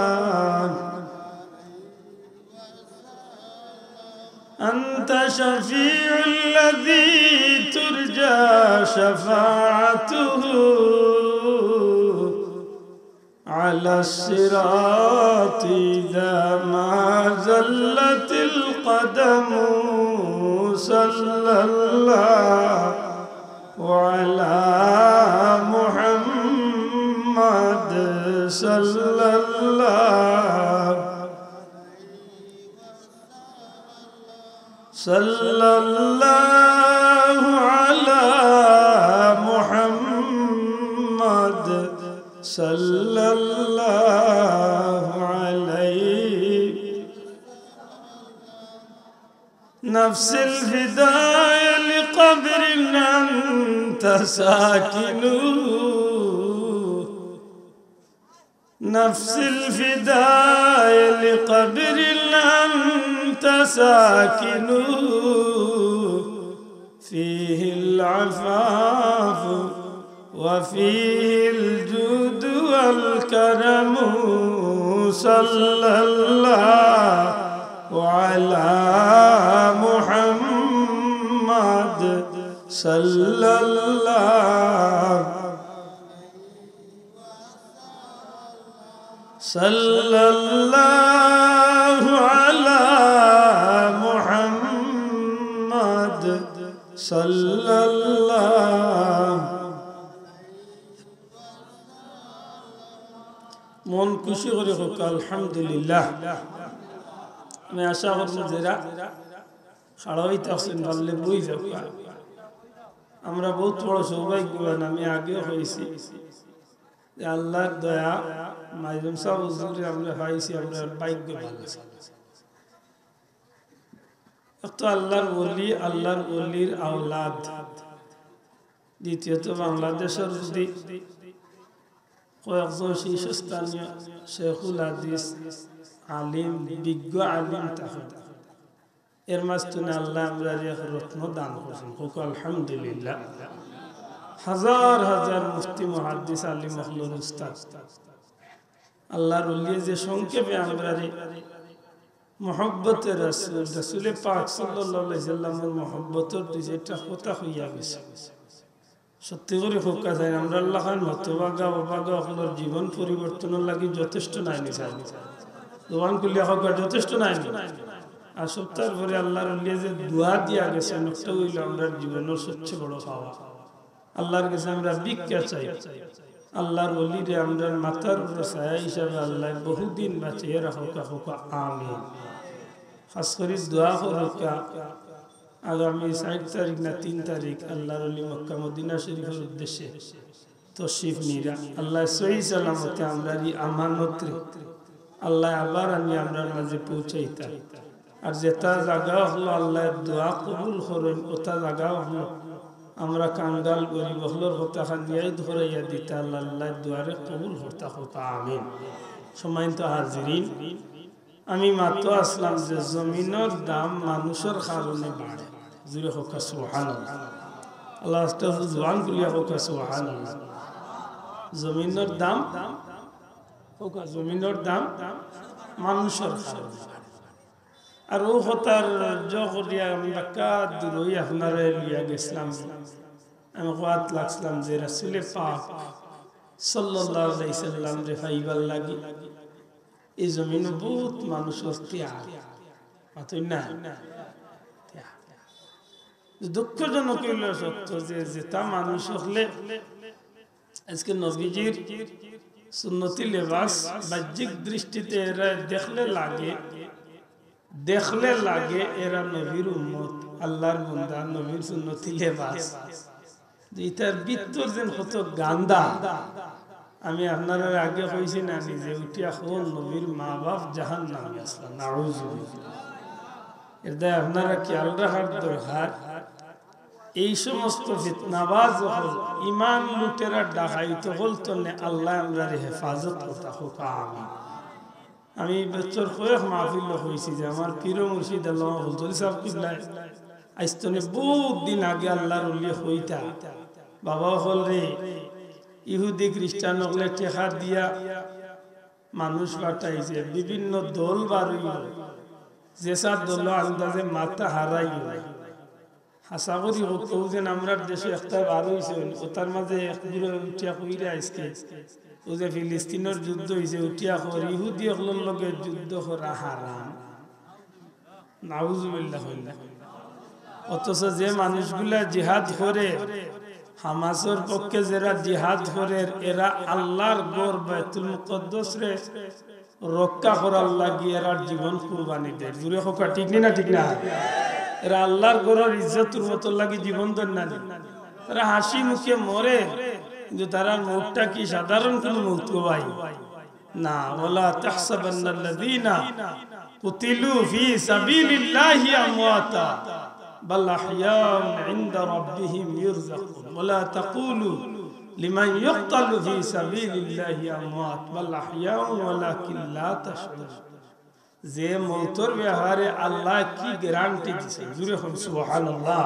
أنت شفيع الذي ترجى شفاعته على الصراط إذا ما زلت القدم صلى الله على محمد صلى الله صلى الله على محمد صلى الله عليه نفس الفداء لقبر أنت ساكنه نفس الفداء لقبر أنت ساكنه فيه العفاف وفيه الجود والكرم صلى الله على محمد صلى الله صلى الله على محمد صلى الله মন খুশি করে হোক আলহামদুলিল্লাহ আমি আশা করব যারা খাড়া হইতে আসেন বললে বই যাক আমরা বহুত বড় সৌভাগ্যবান আমি আগেও হয়েছি আল্লাহর দয়া মাইজুম সাহেব হুজুরে আমরা পাইছি আমরা ভাগ্যবান তো আল্লাহর ওলির আওলাদ দ্বিতীয়ত বাংলাদেশের যদি কয়েকজন শীর্ষস্থানীয় শেখুল হাদিস আলিম বিজ্ঞ আলিম থাকে এর মাঝখানে আল্লাহ আমরা রত্ন দান করছেন হোক আলহামদুলিল্লাহ হাজার হাজার মুফতি মুহাদ্দিস আলিম মখলুর উস্তাদ আল্লাহর ওলি যে সংক্ষেপে আমরা মহব্বতের রাসূল পাক সাল্লাল্লাহু আলাইহি সাল্লামের মহব্বতের যেটা কথা হইয়া গেছে সত্যি করে ফোকা যায় আমরা আল্লাহ খান হতভাগা অভাগা হলোর জীবন পরিবর্তনের লাগি যথেষ্ট নাই নিছাই দোয়ান করলে হোক যথেষ্ট নাই আর সপ্তাহের পরে আল্লাহর ওলি যে দোয়া দিয়া গেছে নষ্ট হইল আমরা জীবনের সবচেয়ে বড় পাওয়া আল্লাহর কাছে আমরা ভিক্ষা চাই আল্লাহর ওলিরে আমরা মাথার উপরে ছায়া হিসাবে আল্লাহ বহুদিন বাঁচিয়ে রাখা হোকা আমিন খাস করে দোয়া হোকা আগামী 4 তারিখ না 3 তারিখ আল্লাহর ওলি মক্কা মদিনা শরীফের উদ্দেশ্যে তশরিফ নিরা আল্লাহ সহি সালামতে আমরা এই আমানত আল্লাহ আবার আমরা মাঝে পৌঁছাইতা আর যেটা জায়গা হলো আল্লাহর দোয়া কবুল করেন ওটা জায়গা হলো আমরা কাঙ্গাল গরিব হলোর কথা খানিয়াই ধরাইয়া দিতে আল্লাহ দুয়ারে কবুল হতা হতা আমিন সম্মানিত হাজিরিন আমি মাত্র আসলাম যে জমিনের দাম মানুষের কারণে বাড়ে জুড়ে হোক সুবহানাল্লাহ আল্লাহ জোয়ান গুলিয়া হোক সুবহানাল্লাহ জমিনের দাম হোক জমিনের দাম মানুষের কারণে আর ও হতার জগরিয়া আমি বাক্কা দূরই আপনারা লিয়া গেছিলাম আমি কোয়াত লাগছিলাম যে রাসূল পাক সাল্লাল্লাহু আলাইহি সাল্লাম রে ফাইবার লাগি এই জমিন বহুত মানুষের ত্যাগ পাতই না দুঃখজনক হইল সত্য যে যেটা মানুষ হলে আজকে নবীজির সুন্নতি লেবাস বাহ্যিক দৃষ্টিতে এরা দেখলে লাগে এরা নবীর উম্মত আল্লাহর বান্দা নবীর সুন্নতি লেবাস এটার ভিতর যেন কত গান্দা আমি আপনারা আগে কইছি না নিজে উঠিয়া হল নবীর মা বাপ জাহান্নামে আসলা নাউযুবিল্লাহ এটা আপনারা খেয়াল রাখার দরকার এই সমস্ত ফিতনাবাজ হল ঈমান লুটেরা ডাকাইত হল তনে আল্লাহ আমরার হেফাজত করতা হোক আমিন আমি বছর কয়েক মাহফিল হয়েছি যে আমার পীর মুর্শিদ আল্লাহ হুজুর সাহেব কিবলা আইস্তনে বহুত দিন আগে আল্লাহর ওলি হইতা বাবা হল রে ইহুদি খ্রিস্টান হলে টেকা দিয়া মানুষ পাঠাইছে বিভিন্ন দল বাড়িল যেসব দল আন্দাজে মাথা হারাইল হাসা করি কেউ যেন আমরা দেশে একটা বার হয়েছে ওটার মাঝে উঠিয়া কইরা আজকে ও যে ফিলিস্তিনের যুদ্ধ হয়েছে উঠিয়া কর ইহুদি হলের লগে যুদ্ধ করা হারাম নাউজুবিল্লাহ অথচ যে মানুষগুলা জিহাদ করে হামাসের পক্ষে যারা জিহাদ করে এরা আল্লাহর ঘর বাইতুল মুকদ্দাস রে রক্ষা করার লাগি এরা জীবন কুরবানি দেয় জুড়ে হোক ঠিক না ঠিক না এরা আল্লাহর ঘরের ইজ্জতের মতো লাগি জীবন দেন না তারা হাসি মুখে মরে কিন্তু তারা মুখটা কি সাধারণ কোন মুখ ভাই না ওয়ালা তাহসাবান্নাল্লাযীনা কুতিলু ফি সাবিলিল্লাহি আমওয়াতা بل أحياء عند ربهم يرزقون ولا تقولوا لمن يقتل في سبيل الله أموات بل أحياء ولكن لا تشعرون যে মৌতর ব্যবহারে আল্লাহ কি গ্যারান্টি দিয়েছে জুড়ে হন সুবহানাল্লাহ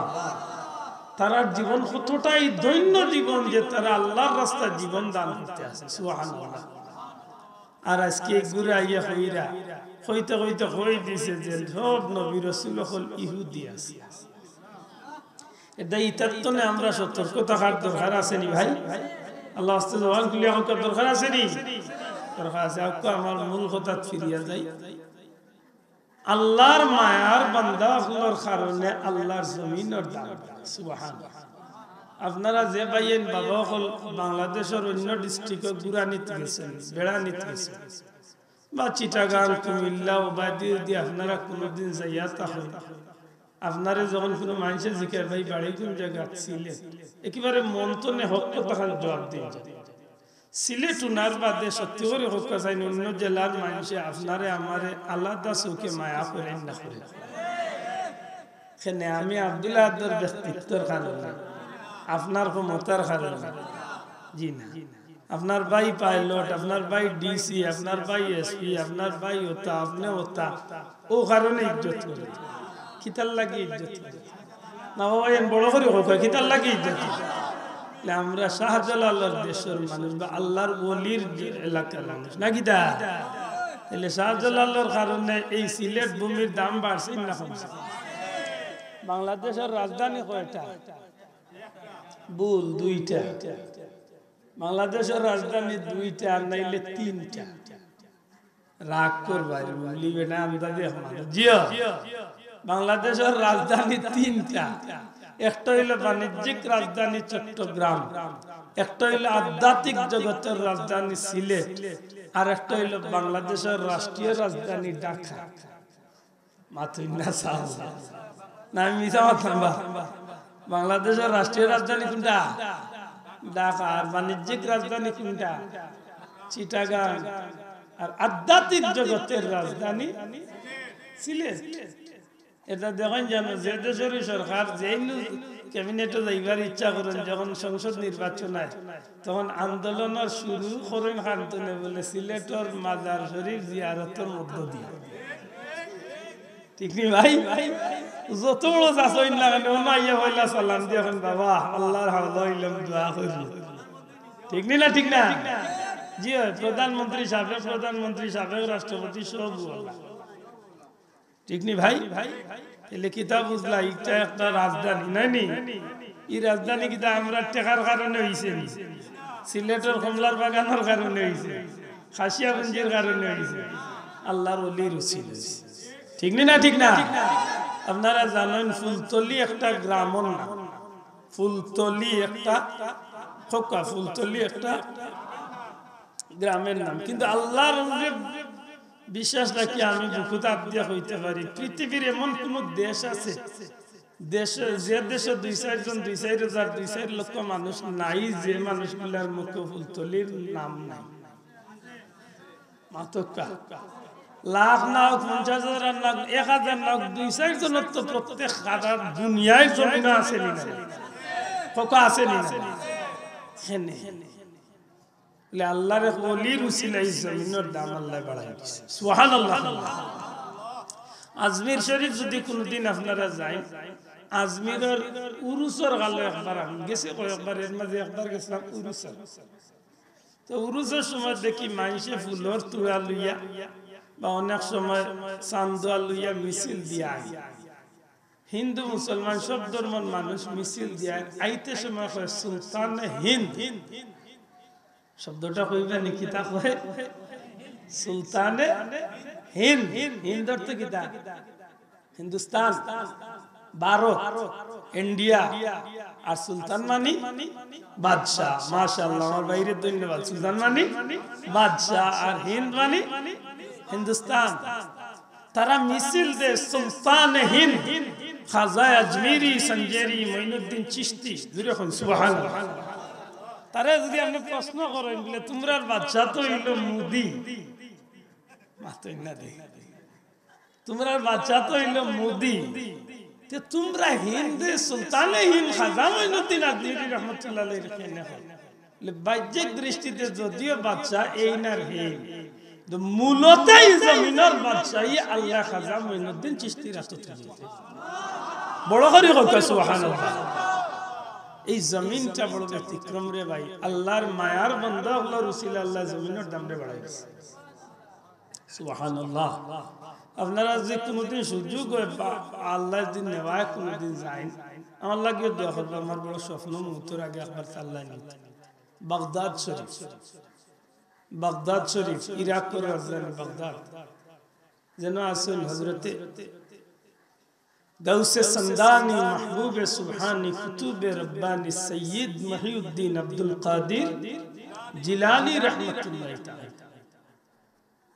তার জীবন কতটাই দৈন্য জীবন যে তারা আল্লাহর রাস্তায় জীবন দান করতে আছে সুবহানাল্লাহ আর আজকে ঘুরে আইয়া হইরা হইতে হইতে হই দিছে যে সব নবী রাসূল হল ইহুদি আছে এটা ইতাত্তনে আমরা সতর্ক থাকার দরকার আছে নি ভাই আল্লাহ আস্তে জবান খুলে আমাকে দরকার আছে নি দরকার আছে আপনি আমার মূল কথা ফিরিয়া যাই আল্লাহর মায়ার বান্দা হওয়ার কারণে আল্লাহর জমিনের দাম সুবহানাল্লাহ আপনারা যে ভাইয়েন বাবা হল বাংলাদেশের অন্য ডিস্ট্রিক্টে ঘুরা নিতে গেছেন বেড়া নিতে গেছেন বা চিটাগাং কুমিল্লা ওবাদির দিয়ে আপনারা কোনোদিন যাইয়া থাকেন আপনারা যখন কোনো মানুষের জিজ্ঞাসা ভাই বাড়ি কোন জায়গা সিলেট একেবারে মন তো নে হক কথা জবাব দিয়ে সিলেট উনার বাদে সত্যি করে হোক চাই অন্য জেলার মানুষে আপনারে আমারে আলাদা চোখে মায়া করেন না করে সেনে আমি আব্দুল্লাহ আব্দুর ব্যক্তিত্বর কারণে আপনার ক্ষমতার কারণে জি না আপনার ভাই পাইলট আপনার ভাই ডিসি আপনার ভাই এসপি আপনার ভাই ওতা আপনি ওতা ও কারণে ইজ্জত করে কিতার লাগি ইজ্জত করে না ভাই বড় করে হোক কিতার লাগি ইজ্জত আমরা শাহজালালের দেশের মানুষ বা আল্লাহর ওলির এলাকার মানুষ নাকি দা তাহলে শাহজালালের কারণে এই সিলেট ভূমির দাম বাড়ছে না কমছে বাংলাদেশের রাজধানী কয়টা বুল দুইটা বাংলাদেশের রাজধানী দুইটা আর নাইলে তিনটা রাগ করবাই লিবে না আন্দাজে জিও বাংলাদেশের রাজধানী তিনটা একটা হইলো বাণিজ্যিক রাজধানী চট্টগ্রাম একটা হইলো আধ্যাত্মিক জগতের রাজধানী সিলেট আর একটা হইলো বাংলাদেশের রাষ্ট্রীয় রাজধানী ঢাকা মাথুই না সাহস না মিছা মাথলাম বাংলাদেশের রাষ্ট্রীয় রাজধানী কোনটা ঢাকা আর বাণিজ্যিক রাজধানী কোনটা চিটাগাং আর আধ্যাত্মিক জগতের রাজধানী সিলেট এটা দেখেন জানো যে দেশের সরকার যেই ক্যাবিনেটে যাইবার ইচ্ছা করেন যখন সংসদ নির্বাচন হয় তখন আন্দোলনের শুরু করেন কান্তনে বলে সিলেটের মাজার শরীফ জিয়ারতের মধ্য দিয়ে ঠিক নি ভাই যত বড় চাষই না কেন আইয়া হইলা সালাম দিয়ে এখন বাবা আল্লাহর হাওলা হইলাম দোয়া করি ঠিক নি না ঠিক না জি প্রধানমন্ত্রী সাবেক রাষ্ট্রপতি সব ঠিক নি ভাই তাহলে কিতা বুঝলা এটা একটা রাজধানী নাইনি এই রাজধানী কিতা আমরা টেকার কারণে হইছে নি সিলেটের কমলার বাগানের কারণে হইছে খাসিয়াগঞ্জের কারণে হইছে আল্লাহর ওলির উসিল হইছে ঠিক না ঠিক না আপনারা জানেন ফুলতলি একটা গ্রামের নাম ফুলতলি একটা খোকা ফুলতলি একটা গ্রামের নাম কিন্তু আল্লাহর বিশ্বাস রাখি আমি বুকুতাপ দিয়ে হইতে পারি পৃথিবীর এমন কোন দেশ আছে দেশে যে দেশে 2-4 জন 2-4 হাজার 2-4 লক্ষ মানুষ নাই যে মানুষগুলার মুখে ফুলতলির নাম নাই মাতকা লাখ না 50,000 না 1000 না 2-4 জন তো প্রত্যেক সারা দুনিয়ায় জমিন আছে নি কোকা আছে নি হেনে আল্লাহর ওলির উসিলাই জমিনের দাম আল্লাহ বাড়াই দিয়েছে সুবহানাল্লাহ আজমির শরীফ যদি কোনদিন আপনারা যান আজমিরের উরুসের গালে একবার গেছে কয়েকবার এর মাঝে একবার গেছিলাম উরুসের তো উরুসের সময় দেখি মানুষে ফুলর তুড়া লইয়া বা অনেক সময় চান্দুয়া লইয়া মিছিল দিয়া হিন্দু মুসলমান সব ধর্মের মানুষ মিছিল দিয়া আইতে সময় কয় সুলতানে হিন্দ। শব্দটা কইবে নাকি তা কয় সুলতানে হিন্দ। হিন্দ অর্থ কি তা? হিন্দুস্তান, ভারত, ইন্ডিয়া। আর সুলতান মানি বাদশাহ। মাশাআল্লাহ, আমার বাইরে ধন্যবাদ। সুলতান মানি বাদশাহ আর হিন্দ মানি হিন্দুস্তান। তারা মিছিল দে সুলতানে হিন্দ খাজা আজমিরি সঞ্জেরি মঈনুদ্দিন চিশতি জুরে কোন সুবহানাল্লাহ। তারা যদি আপনি প্রশ্ন করেন বলে তোমরা বাদশাহ তো হইল মোদি, মাতই না দে, তোমরা বাদশাহ তো হইল মোদি, তে তোমরা হিন্দে সুলতানে হিন্দ খাজা মঈনুদ্দিন আজমিরি রহমাতুল্লাহ আলাইহি কেন হয়? বাহ্যিক দৃষ্টিতে যদিও বাদশাহ এই নার হিন্দ, তো মূলত এই জমিনের বাদশাহী আল্লাহ খাজা মঈনুদ্দিন চিশতি রাহমাতুল্লাহ। বড় করে কথা সুবহানাল্লাহ। এই জমিনটা বড় ব্যতিক্রম রে ভাই। আল্লাহর মায়ার বান্দা আল্লাহর উসিলা আল্লাহ জমিনের দাম রে বাড়াইছে সুবহানাল্লাহ। আপনারা যে কোনদিন সুযোগ হয় আল্লাহর দিন নেওয়ায় কোনদিন যাই, আমার লাগে দোয়া করবে। আমার বড় স্বপ্ন মৃত্যুর আগে একবার আল্লাহ নিতে বাগদাদ শরীফ, বাগদাদ শরীফ ইরাকের রাজধানী বাগদাদ যেন আসেন হযরতে গাউসে সন্দানি মাহবুবে সুবহানি কুতুবে রব্বানি সৈয়দ মহিউদ্দিন আব্দুল কাদির জিলানী রাহমাতুল্লাহ তাআলা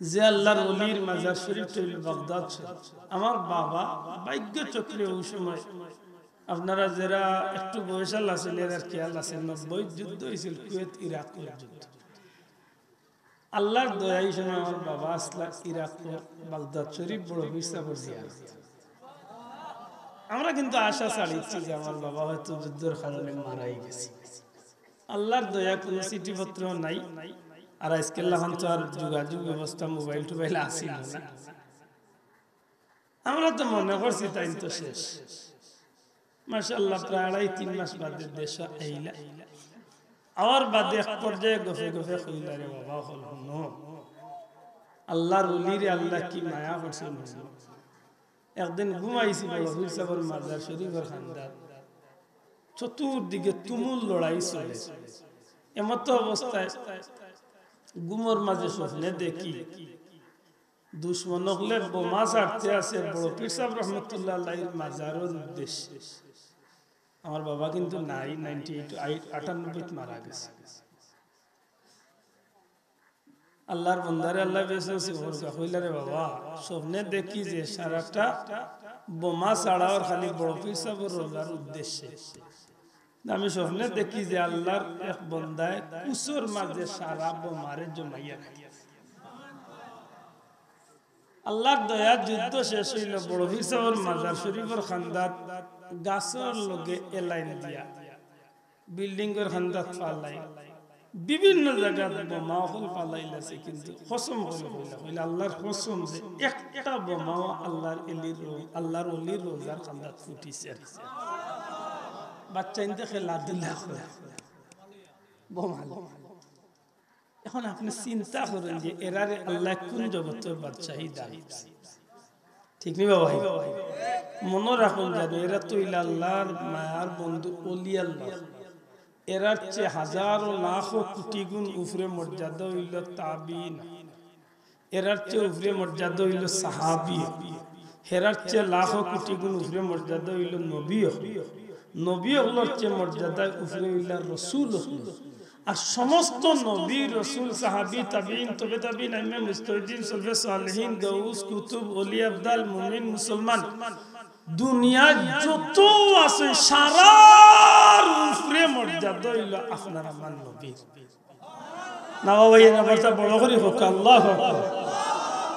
যে আল্লাহর ওলির মাজার শরীফ হইল বাগদাদ শরীফ। আমার বাবা ভাগ্য চক্রে ওই সময় আপনারা যারা একটু বয়সাল আছেন এর খেয়াল আছে, 90 যুদ্ধ হয়েছিল কুয়েত ইরাকের যুদ্ধ। আল্লাহর দয়াই সময় আমার বাবা আসলা ইরাক বাগদাদ শরীফ বড় হিসাব জিয়ারত। আমরা কিন্তু আশা ছাড়িয়েছি যে আমার বাবা হয়তো যুদ্ধের কারণে মারাই গেছে। আল্লাহর দয়া কোনো চিঠিপত্র নাই। আর আজকে এখন তো আর যোগাযোগ ব্যবস্থা মোবাইল টোবাইল আসিল না। আমরা তো মনে করছি তাই তো শেষ। মাশাআল্লাহ প্রায় 2.5-3 মাস বাদে দেশে আইলা। আর বাদে এক পর্যায়ে গফে গফে কইলা রে বাবা হল নো আল্লাহর ওলিরে আল্লাহ কি মায়া করছেন। একদিন ঘুমাইছি বড় হুজুর সাহেবের মাজার শরীফের খান্দাত, চতুর্দিকে তুমুল লড়াই চলে। এমত অবস্থায় গুমর মাঝে স্বপ্নে দেখি দুশ্মন হলে বোমা ছাড়তে আছে বড় পীর সাহেব রহমতুল্লাহ আলাইহির মাজারের উদ্দেশ্যে। আমার বাবা কিন্তু নাই, 98 মারা গেছে। আল্লাহর বন্দারে আল্লাহ বেঁচেছে ওরকা কইলা রে বাবা স্বপ্নে দেখি যে সারাটা বোমা ছাড়াও খালি বড় পীর সাহেবের রোজার উদ্দেশ্যে। আমি স্বপ্নে দেখি যে আল্লাহর এক বন্দায় কুসুর মাঝে সারা বোমারে জমাইয়া রাখিয়াছে। আল্লাহর দয়া যুদ্ধ শেষ হইল, বড় পীর সাহেবের মাজার শরীফের খান্দাত গাছের লগে এলাইন দিয়া বিল্ডিং এর খান্দাত পালাই বিভিন্ন জায়গায় বোমা হল পালাইলাছে। কিন্তু কসম হইলা আল্লাহর কসম যে একটা বোমাও আল্লাহর ওলির রোজার খান্দাত ফুটিছে। বাচ্চা ইনতে খেলা দিলা বোমা। এখন আপনি চিন্তা করেন যে এরারে আল্লাহ কোন জগতের বাদশাহী দাবি, ঠিক নি বাবা? মনে রাখুন জানো এরা তো আল্লাহর মায়ার বন্ধু ওলি আল্লাহ। এরার চেয়ে হাজারো লাখো কোটি গুণ উপরে মর্যাদা হইল তাবিন, এরার চেয়ে উপরে মর্যাদা হইল সাহাবী, এরার চেয়ে লাখো কোটি গুণ উপরে মর্যাদা হইল নবী, নবী হলোর চেয়ে মর্যাদা উপরে হইল রাসূল। আর সমস্ত নবী রাসূল সাহাবী তাবিন তবে তাবিন আইমে মুস্তাহিদিন সলফে সালেহিন গাউস কুতুব ওলি আফদাল মুমিন মুসলমান দুনিয়া যত আছে সারার উপরে মর্যাদা হইল আপনার আমার নবী। না বাবা এই নাম্বারটা বড় করে হোক আল্লাহু আকবার,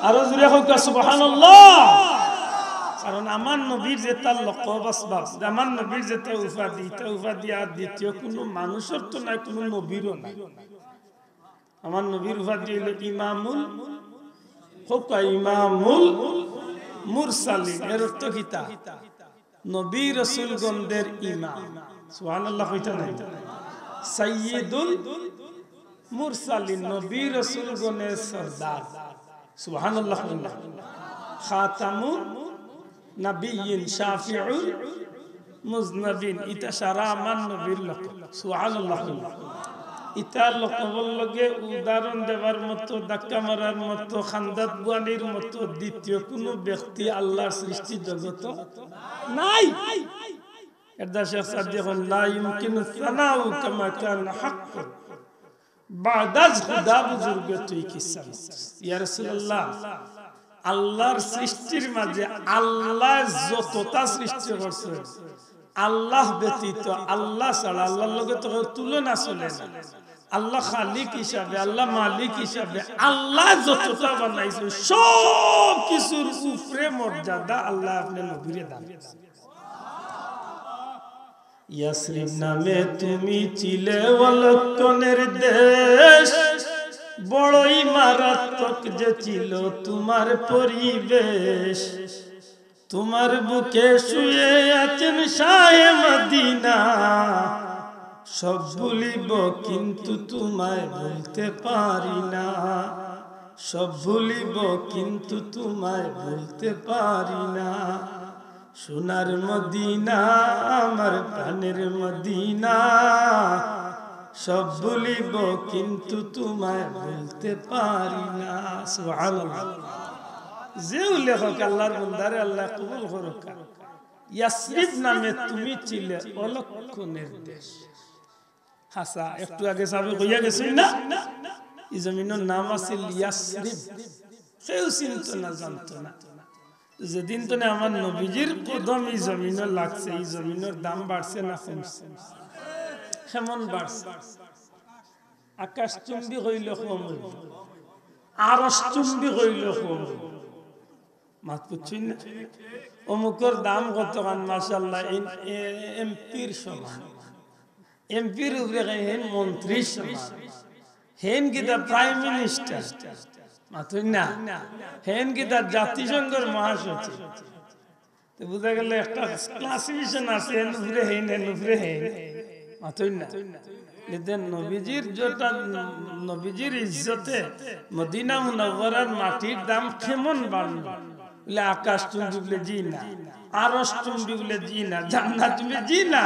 আরো জোরে হোক সুবহানাল্লাহ। কারণ আমার নবীর যে তার লকব আসবাব, আমার নবীর যে তা উপাধি আর দ্বিতীয় কোনো মানুষের তো নাই, কোনো নবীরও নাই। আমার নবীর উপাধি হইল ইমামুল হোক ইমামুল মুরসালিন। এর অর্থ কি তা নবী রাসূলগণদের ইমাম। সুবহানাল্লাহ কইতা নাই? সাইয়্যিদুল মুরসালিন নবী রাসূলগণের সরদার সুবহানাল্লাহ খাতামুন নবিয়্যিন শাফিউল মুজনবিন ইতা সারা মান নবীর লকব সুবহানাল্লাহ ইতার লকবর লগে উদাহরণ দেবার মতো ধাক্কা মারার মতো খান্দাত বুয়ানির মতো দ্বিতীয় কোন ব্যক্তি আল্লাহর সৃষ্টি জগত নাই এরদা শেখ সাদিক লা ইমকিনু সানাউ কামা কানা হক বাদাজ খুদা বুজুর্গ তুই কি সামত ইয়া রাসূলুল্লাহ আল্লাহর সৃষ্টির মাঝে আল্লাহ যতটা সৃষ্টি করছে আল্লাহ ব্যতীত আল্লাহ ছাড়া আল্লাহর লগে তো তুলনা চলে না আল্লাহ খালিক হিসাবে আল্লাহ মালিক হিসাবে আল্লাহ যতটা বানাইছে সব কিছুর উপরে মর্যাদা আল্লাহ আপনার নবীরে দান করেছে ইয়াসরিব নামে তুমি ছিলে অলক্ষণের দেশ বড়ই মারাত্মক যে ছিল তোমার পরিবেশ তোমার বুকে শুয়ে আছেন শাহে মদিনা সব ভুলিব কিন্তু তোমায় ভুলতে পারি না সব ভুলিব কিন্তু তোমায় ভুলতে পারি না সোনার মদিনা আমার প্রাণের মদিনা সব ভুলিব কিন্তু তোমায় ভুলতে পারি না সুবহানাল্লাহ যে লেখক আল্লাহর বান্দারে আল্লাহ কবুল করুক ইয়াসরিব নামে তুমি ছিলে অলক্ষণের দেশ হাসা একটু আগে সাবে কইয়া গেছেন না এই জমিনের নাম আছে ইয়াসরিব কেউ চিনতো না জানতো না যেদিন তো আমার নবীজির কদম এই জমিনে লাগছে এই জমিনের দাম বাড়ছে না কমছে কেমন বাড়ছে আকাশ চুম্বি হইল কম আরশ চুম্বি হইল কম মাত বুঝছেন না অমুকর দাম কত কান মাশাআল্লাহ এমপির সমান এমপির উপরে হেন মন্ত্রী সমান হেন কিতা প্রাইম মিনিস্টার মাতুই না হেন কিতা জাতিসংঘের মহাসচিব তো বুঝা গেল একটা ক্লাসিফিকেশন আছে হেন উপরে হেন মাতুই না লেদেন নবীজির যেটা নবীজির ইজ্জতে মদিনা মুনাওয়ারার মাটির দাম কেমন বাড়লো বলে আকাশ চুম্বি বলে জি না আরশ চুম্বি বলে জি না জান্নাত চুম্বি জি না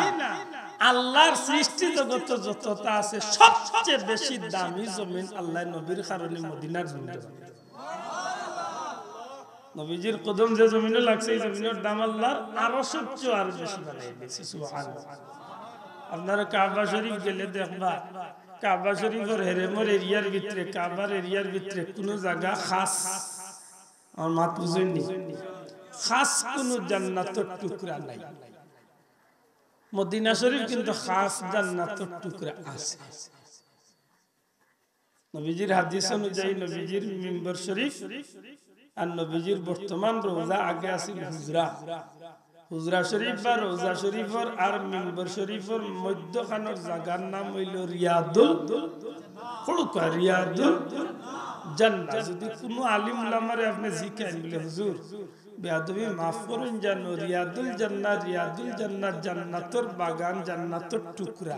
আল্লাহর সৃষ্টি জগত যতটা আছে সবচেয়ে বেশি দামি জমিন আল্লাহ নবীর কারণে মদিনার জমিন নবীজির কদম যে জমিনে লাগছে এই জমিনের দাম আল্লাহর আরো সবচেয়ে আর বেশি বানাই দিয়েছে সুবহানাল্লাহ আপনারা কাবা শরীফ গেলে দেখবা কাবা শরীফের হেরেমর এরিয়ার ভিতরে কাবার এরিয়ার ভিতরে কোন জায়গা খাস আর মাত বুঝেননি খাস কোন জান্নাতের টুকরা নাই মদিনা শরীফ কিন্তু খাস জান্নাতের টুকরা আছে নবীজির হাদিস অনুযায়ী নবীজির মিম্বর শরীফ আর নবীজির বর্তমান রওজা আগে আছিল হুজরা হুজরা শরীফ বা রওজা শরীফের আর মিম্বর শরীফের মধ্যখানের জায়গার নাম হইল রিয়াদুল জান্নাত যদি কোনো আলিম উলামারে আপনি জিজ্ঞাসা বলে হুজুর বেয়াদবি মাফ করুন জানো রিয়াদুল জান্নাত জান্নাতের বাগান জান্নাতের টুকরা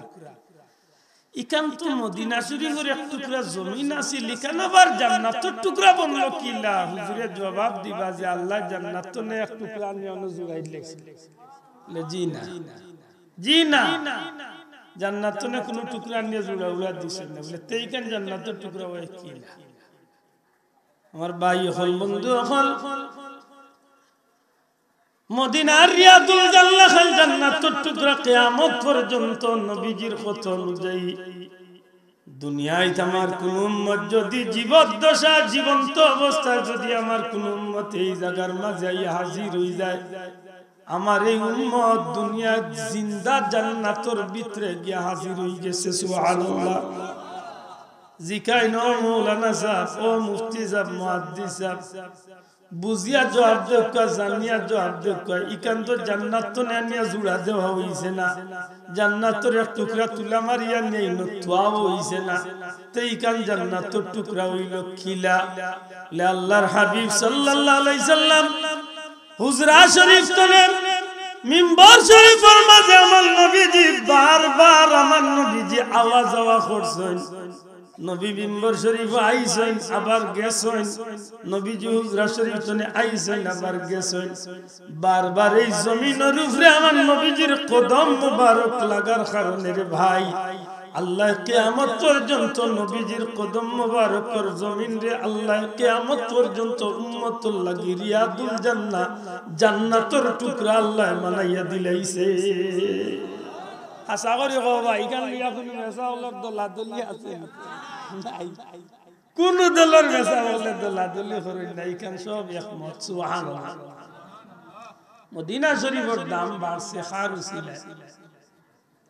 ইকান্ত মদিনা শরীফের এক টুকরা জমিন আছে লিখান আবার জান্নাতের টুকরা বললো কিলা হুজুরে জবাব দিবা যে আল্লাহ জান্নাত নে এক টুকরা নিয়ে জুগাই লেখছে জি না জান্নাত নে কোনো টুকরা নিয়ে জুড়া উড়া দিছে না বলে তেইখান জান্নাতের টুকরা হয় কিলা আমার ভাই হল বন্ধু হল মদিনার রিয়াদুল জান্নাতুল টুকরা কিয়ামত পর্যন্ত নবীজির কথা অনুযায়ী দুনিয়ায় আমার কোন উম্মত যদি জীবদ্দশা জীবন্ত অবস্থায় যদি আমার কোন উম্মত এই জায়গার মাঝে হাজির হয়ে যায় আমার এই উম্মত দুনিয়া জিন্দা জান্নাতের ভিতরে গিয়া হাজির হয়ে গেছে সুবহানাল্লাহ জিকাই নো মাওলানা সাহেব ও মুফতি সাহেব মুহাদ্দিস সাহেব বুঝিয়া জবাব দেওয়া জানিয়া জবাব দেওয়া ইকান তো জান্নাত তো নিয়ে জুড়া দেওয়া হইছে না জান্নাতের এক টুকরা তুলা মারিয়া নেই নথুয়া হইছে না তো ইকান জান্নাতের টুকরা হইল খিলা আল্লাহর হাবিব সাল্লাল্লাহু আলাইহি সাল্লাম হুজরা শরীফ তোলেন মিম্বর শরীফের মাঝে আমার নবীজি বারবার আমার নবীজি আওয়াজ করছেন নবী মিম্বর শরীফ আইছেন আবার গেছেন, নবীজি হুজরা শরীফ তনে আইছেন আবার গেছেন। বারবার এই জমিনের উপরে আমার নবীজির কদম মুবারক লাগার কারণে রে ভাই আল্লাহ কিয়ামত পর্যন্ত নবীজির কদম মুবারকের জমিন রে আল্লাহ কিয়ামত পর্যন্ত উম্মতুল লাগি রিয়াদুল জান্নাহ জান্নাতের টুকরা আল্লাহ বানাইয়া দিলাইছে। আশা করি বাবা এখান লিয়া কোন মেসা হলার দলাদলি আছে নাই, কোন দলের মেসা হলে দলাদলি করে নাই, এখান সব একমত। সুবহানাল্লাহ। মদিনা শরীফের দাম বাড়ছে খার উসিলা,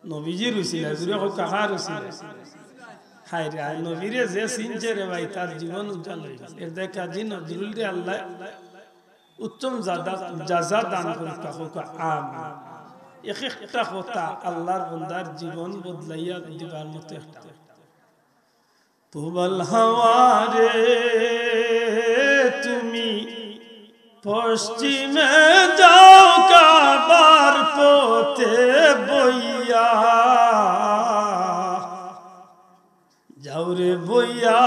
নবীজির উসিলা, জুরে হোক কাহার উসিলা। হায় রে নবীরে যে চিনছে রে ভাই তার জীবন উজ্জ্বল হয়ে গেছে। এর দেখা জি নজরুল রে আল্লাহ উত্তম জাযা দান করুক। আমিন। এক একটা কথা আল্লাহর বান্দার জীবন বদলাইয়া দিবার মতো একটা। পুবাল হাওয়ারে তুমি পশ্চিমে যাও কাবার পথে বইয়া, যাও রে বইয়া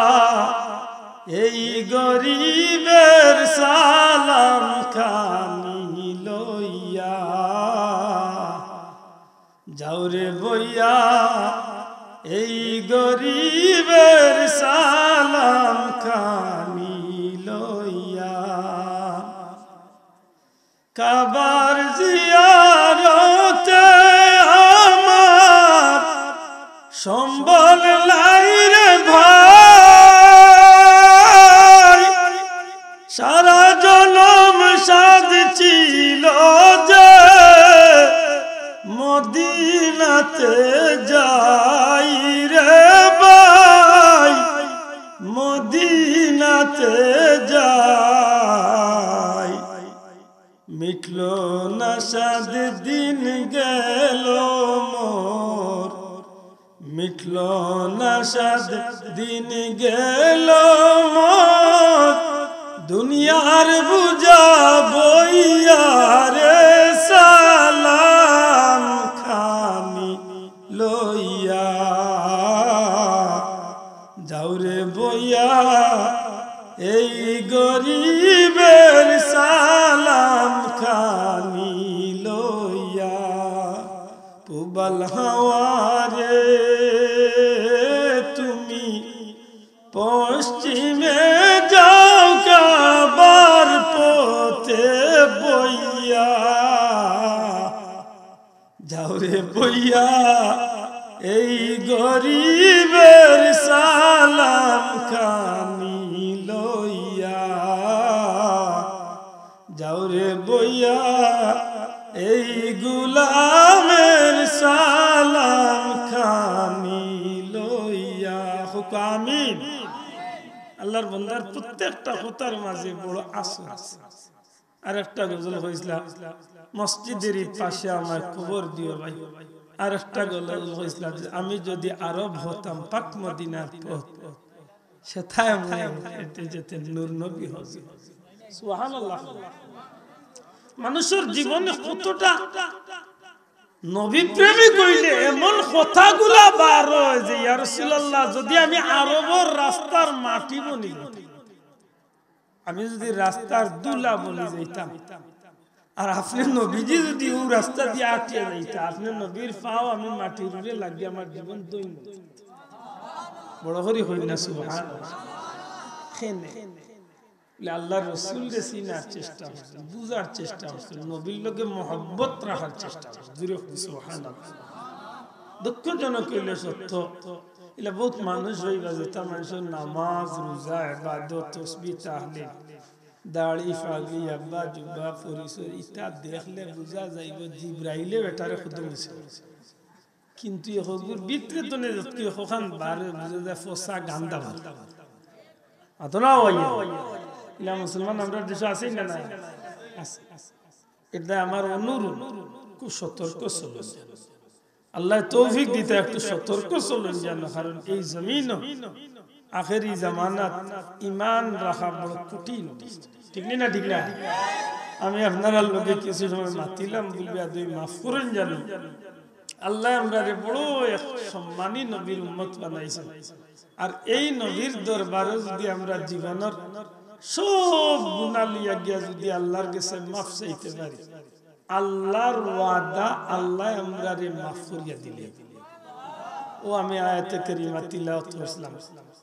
এই গরিবের সালাম খানি লইয়া, যাও রে বইয়া এই গরিবের সালাম খানি লইয়া। কাবার জিয়ারতে আমার সম্বল লাই রে ভাই, সারা জনম সাদ ছিল যে মদিনাতে যাই রে ভাই, মদিনাতে যাই। মিটলো না সাদ দিন গেল মোর, মিটলো না সাদ দিন গেল মোর, দুনিয়ার বুঝা বইয়া রে সালাম খানি লইয়া, যাও রে বইয়া এই গরিবের সালাম খানি লইয়া। পুবাল হাওয়ারে তুমি পশ্চিমে যাও কাবার পথে বইয়া, যাও রে বইয়া এই গরিবের সালাম খানি লইয়া, যাও রে বইয়া এই গুলামের সালাম খানি লইয়া। আমিন। আল্লাহর বান্দার প্রত্যেকটা কথার মাঝে বড় আসর আছে। আর একটা গজল হইছিলাম মসজিদের পাশে আমার কবর দিও ভাই। আর একটা গজল হইছিলাম আমি যদি আরব হতাম পাক মদিনার পথ সেথায় আমি হেঁটে যেতেন নূর নবী হজে। সুবহানাল্লাহ। মানুষের জীবনে কতটা নবী প্রেমিক হইলে এমন কথাগুলা বার হয় যে ইয়া রাসূলুল্লাহ যদি আমি আরবের রাস্তার মাটি বনি যেতাম, আমি যদি রাস্তার দুলা বনি যাইতাম, আর আপনি নবীজি যদি ও রাস্তা দিয়ে আটিয়ে যাইতা, আপনি নবীর পাও আমি মাটির উপরে লাগিয়ে আমার জীবন দৈন্য বড় করি হই না। সুবহানাল্লাহ। আল্লাহর রাসূল রে চিনার চেষ্টা করছে, বুঝার চেষ্টা করছে, নবীর লগে মহব্বত রাখার চেষ্টা করছে। জুরে সুবহানাল্লাহ। দুঃখজনক হইলে সত্য এলা বহুত মানুষ হইবা যে তার মানুষের নামাজ রোজা ইবাদত তাসবিহ তাহলিল দাড়ি ফাগি আব্বা জুব্বা পরিসর ইটা দেখলে বুঝা যাইব জিবরাইলে বেটারে খুদম হইছে, কিন্তু হজুর ভিতরে তো নেই কি ওখান বারে বুঝা যায় ফসা গান্দা ভাল আতনা হইয়া ইলা মুসলমান আমরা দেশে আছে না নাই আছে। এটা আমার অনুরোধ খুব সতর্ক চলুন, আল্লাহ তৌফিক দিতে একটু সতর্ক চলুন যেন, কারণ এই জমিন আখেরি জামানাত ইমান রাখা বড় কঠিন। ঠিক না? ঠিক না? আমি আপনারা লোকে কিছু সময় মাতিলাম বলবি দুই মাফ করেন জানো। আল্লাহ আমরারে বড় এক সম্মানী নবীর উম্মত বানাইছেন। আর এই নবীর দরবারে যদি আমরা জীবনের সব গুনাহ লিয়া গিয়া যদি আল্লাহর কাছে মাফ চাইতে পারি, আল্লাহর ওয়াদা আল্লাহ আমরারে মাফ করিয়া দিলে। ও আমি আয়াতে কারিমা তিলাওয়াত করছিলাম,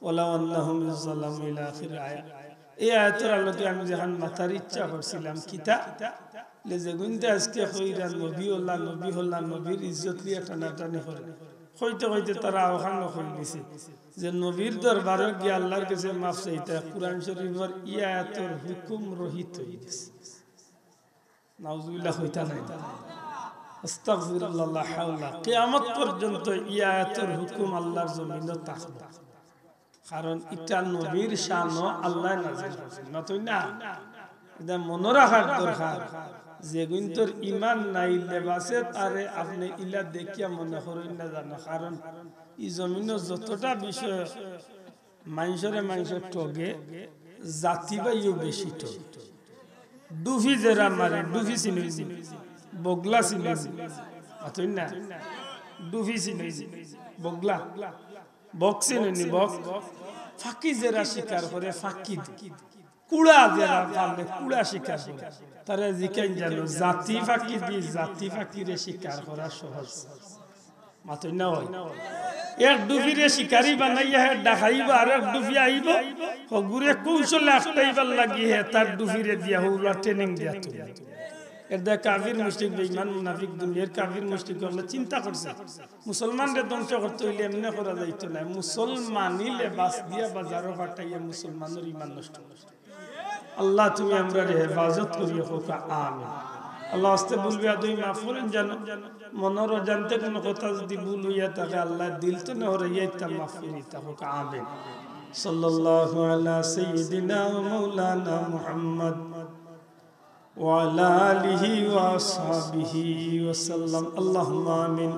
ওয়ালা আন্নাহুম যালামু ইলা আখির আয়াত। এই আয়াতের আলোকে আমি যখন মাথার ইচ্ছা করছিলাম কিতা যে গুনতে আজকে কইরা নবী হল্লা নবীর ইজ্জত লিয়া টানাটানি করে কইতে কইতে তারা ওখানে কই দিছে যে নবীর দরবারে গিয়ে আল্লাহর কাছে মাফ চাইতে কুরআন শরীফের এই আয়াতের হুকুম রহিত হয়ে গেছে। নাউজুবিল্লাহ হইতা নাই, আস্তাগফিরুল্লাহ, লা হাওলা। কিয়ামত পর্যন্ত এই আয়াতের হুকুম আল্লাহর জমিনে থাকবে, কারণ এটা নবীর শানও আল্লাহ নাযিল করেছেন। নতুন না এটা মনে রাখার দরকার যে গুন্তর ইমান নাই লেবাসে তারে আপনি ইলা দেখিয়া মনে করেন না জানো, কারণ এই জমিনে যতটা বিষয় মানুষের টগে জাতি বাইও বেশি টগে। ডুফি যারা মারে ডুফি চিনেছি, বগলা চিনেছি, নতুন না ডুফি চিনেছি, বগলা বক চিনেনি, বক ফাঁকি যারা শিকার করে ফাঁকি, কুড়া যারা পারলে কুড়া শিকার করে তারা জিকাই জানো জাতি ফাঁকি দিয়ে জাতি ফাঁকিরে শিকার করা সহজ মাতই না হয়। এক ডুবিরে শিকারি বানাইয়া হে ডাকাইব, আর এক ডুবি আইব হগুরে কৌশলে আটকাইবার লাগিয়ে তার ডুবিরে দিয়া হৌলা ট্রেনিং দিয়া তুলে। এর দেখ কাফির মুশরিক বেঈমান মুনাফিক দুনিয়ার কাফির মুশরিক হলে চিন্তা করছে মুসলমানদের ধ্বংস করতে হইলে এমনি করা যাইতো না, মুসলমানই লেবাস দিয়া বাজারও পাঠাইয়া মুসলমানের ইমান নষ্ট করছে। আল্লাহ তুমি আমরা হেফাজত করিয়া হোক, আমিন। আল্লাহ আস্তে বলবি আদই মাফ করেন, জানো মনের জানতে কোনো কথা যদি ভুল হইয়া থাকে আল্লাহ দিল তো না হইয়া মাফ করিতা হোক, আমিন। সাল্লাল্লাহু আলা সাইয়্যিদিনা ওয়া মাওলানা মুহাম্মদ ওয়া আলা আলিহি ওয়া আসহাবিহি ওয়া সাল্লাম। আল্লাহুম্মা আমিন।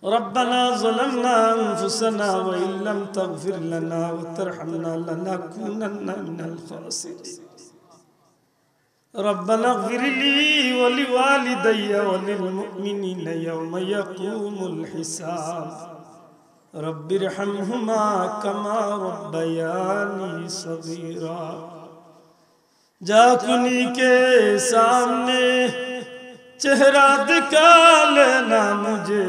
ربنا ظلمنا أنفسنا وإن لم تغفر لنا وترحمنا لنكونن من الخاسرين. ربنا اغفر لي ولوالدي وللمؤمنين يوم يقوم الحساب. رب ارحمهما كما ربياني صغيرا. जाकुनी के सामने चेहरा दिखा लेना मुझे,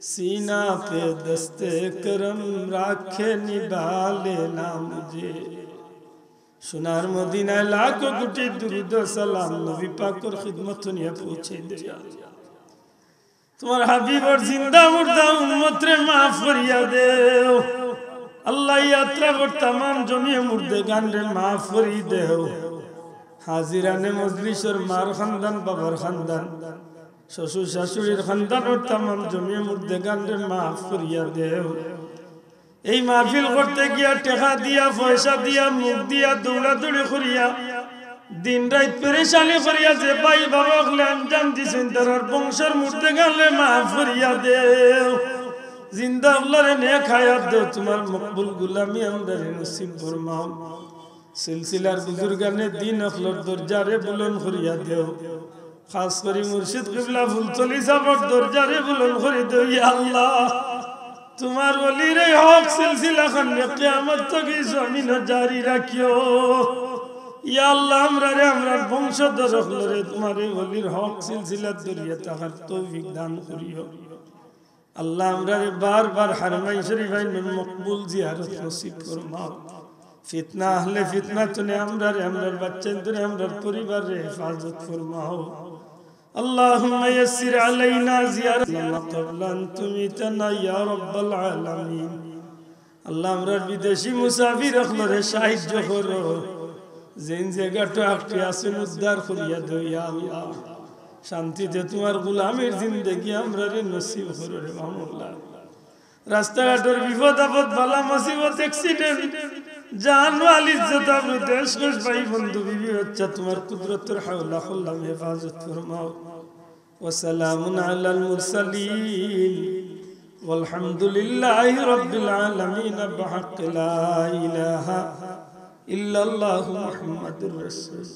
सीना पे दस्ते करम राखे निभा लेना मुझे। সোনার মদিনায় লাখো কোটি দুরূদ ও সালাম নবী পাকের খিদমত নিয়ে পৌঁছে দেয়া। তোমার হাবিবর জিন্দা মুর্দা উম্মতরে মাফ করিয়া দেও আল্লাহ। यात्रा पर तमाम जमिए मुर्दे गान रे माफ करी देओ। हाजिराने मजलिसर मार खानदान बाबर खानदान শ্বশুর শাশুড়ির খানদান और तमाम जमिए मुर्दे गान रे माफ करिया देओ। এই মাহফিল করতে গিয়া টাকা দিয়া পয়সা দিয়া মুখ দিয়া দৌড়াদৌড়ি করিয়া দিন রাত পরেশানি করিয়া যে ভাই বাবা গুলো আঞ্জাম দিছেন তার বংশের মুর্দে গালে মাফ করিয়া দেও। জিন্দা আল্লাহরে নেক হায়াত দেও। তোমার মকবুল গোলামি আমদারে নসিব ফরমাও। সিলসিলার বুজুর্গানে দিন আখলর দরজারে বুলন্দ করিয়া দেও। খাস করে মুর্শিদ কিবলা ফুলতলি সাহেবের দরজারে বুলন্দ করে দেও। ইয়া আল্লাহ তোমার ওলির হক সিলসিলা খান কিয়ামত তক জমিন জারি রাখিও। ইয়া আল্লাহ আমরা বংশধর হলরে তোমার ওলির হক সিলসিলা দরিয়া তাহার তৌফিক দান করিও। আল্লাহ আমরা বারবার হারমাই শরীফ আইনের মকবুল জিয়ারত নসিব ফরমাও। ফিতনা আহলে ফিতনা তুনে আমরার বাচ্চাদের আমরার পরিবারের হেফাজত ফরমাও। اللهم يسر علينا زيارتنا قبل أن تميتنا يا رب العالمين. আল্লাহ আমরা বিদেশি মুসাফির হলরে সাহায্য করো। যেন জায়গাটা একটি আসেন উদ্ধার করিয়া দাও ইয়া আল্লাহ। শান্তিতে তোমার গোলামের জিন্দেগি আমরা রে নসিব করো রে মাওলা। রাস্তাঘাটের বিপদ আপদ বালা মুসিবত অ্যাক্সিডেন্ট জান ওয়াল ইজ্জত আপনি দেশ কোষ ভাই বন্ধু বিবি বাচ্চা তোমার কুদরতের হাওলা খুল্লাম হেফাজত ফরমাও। ওয়া সালামুন আলাল মুরসালিন والحمد لله رب العالمين بحق لا إله إلا الله محمد رسول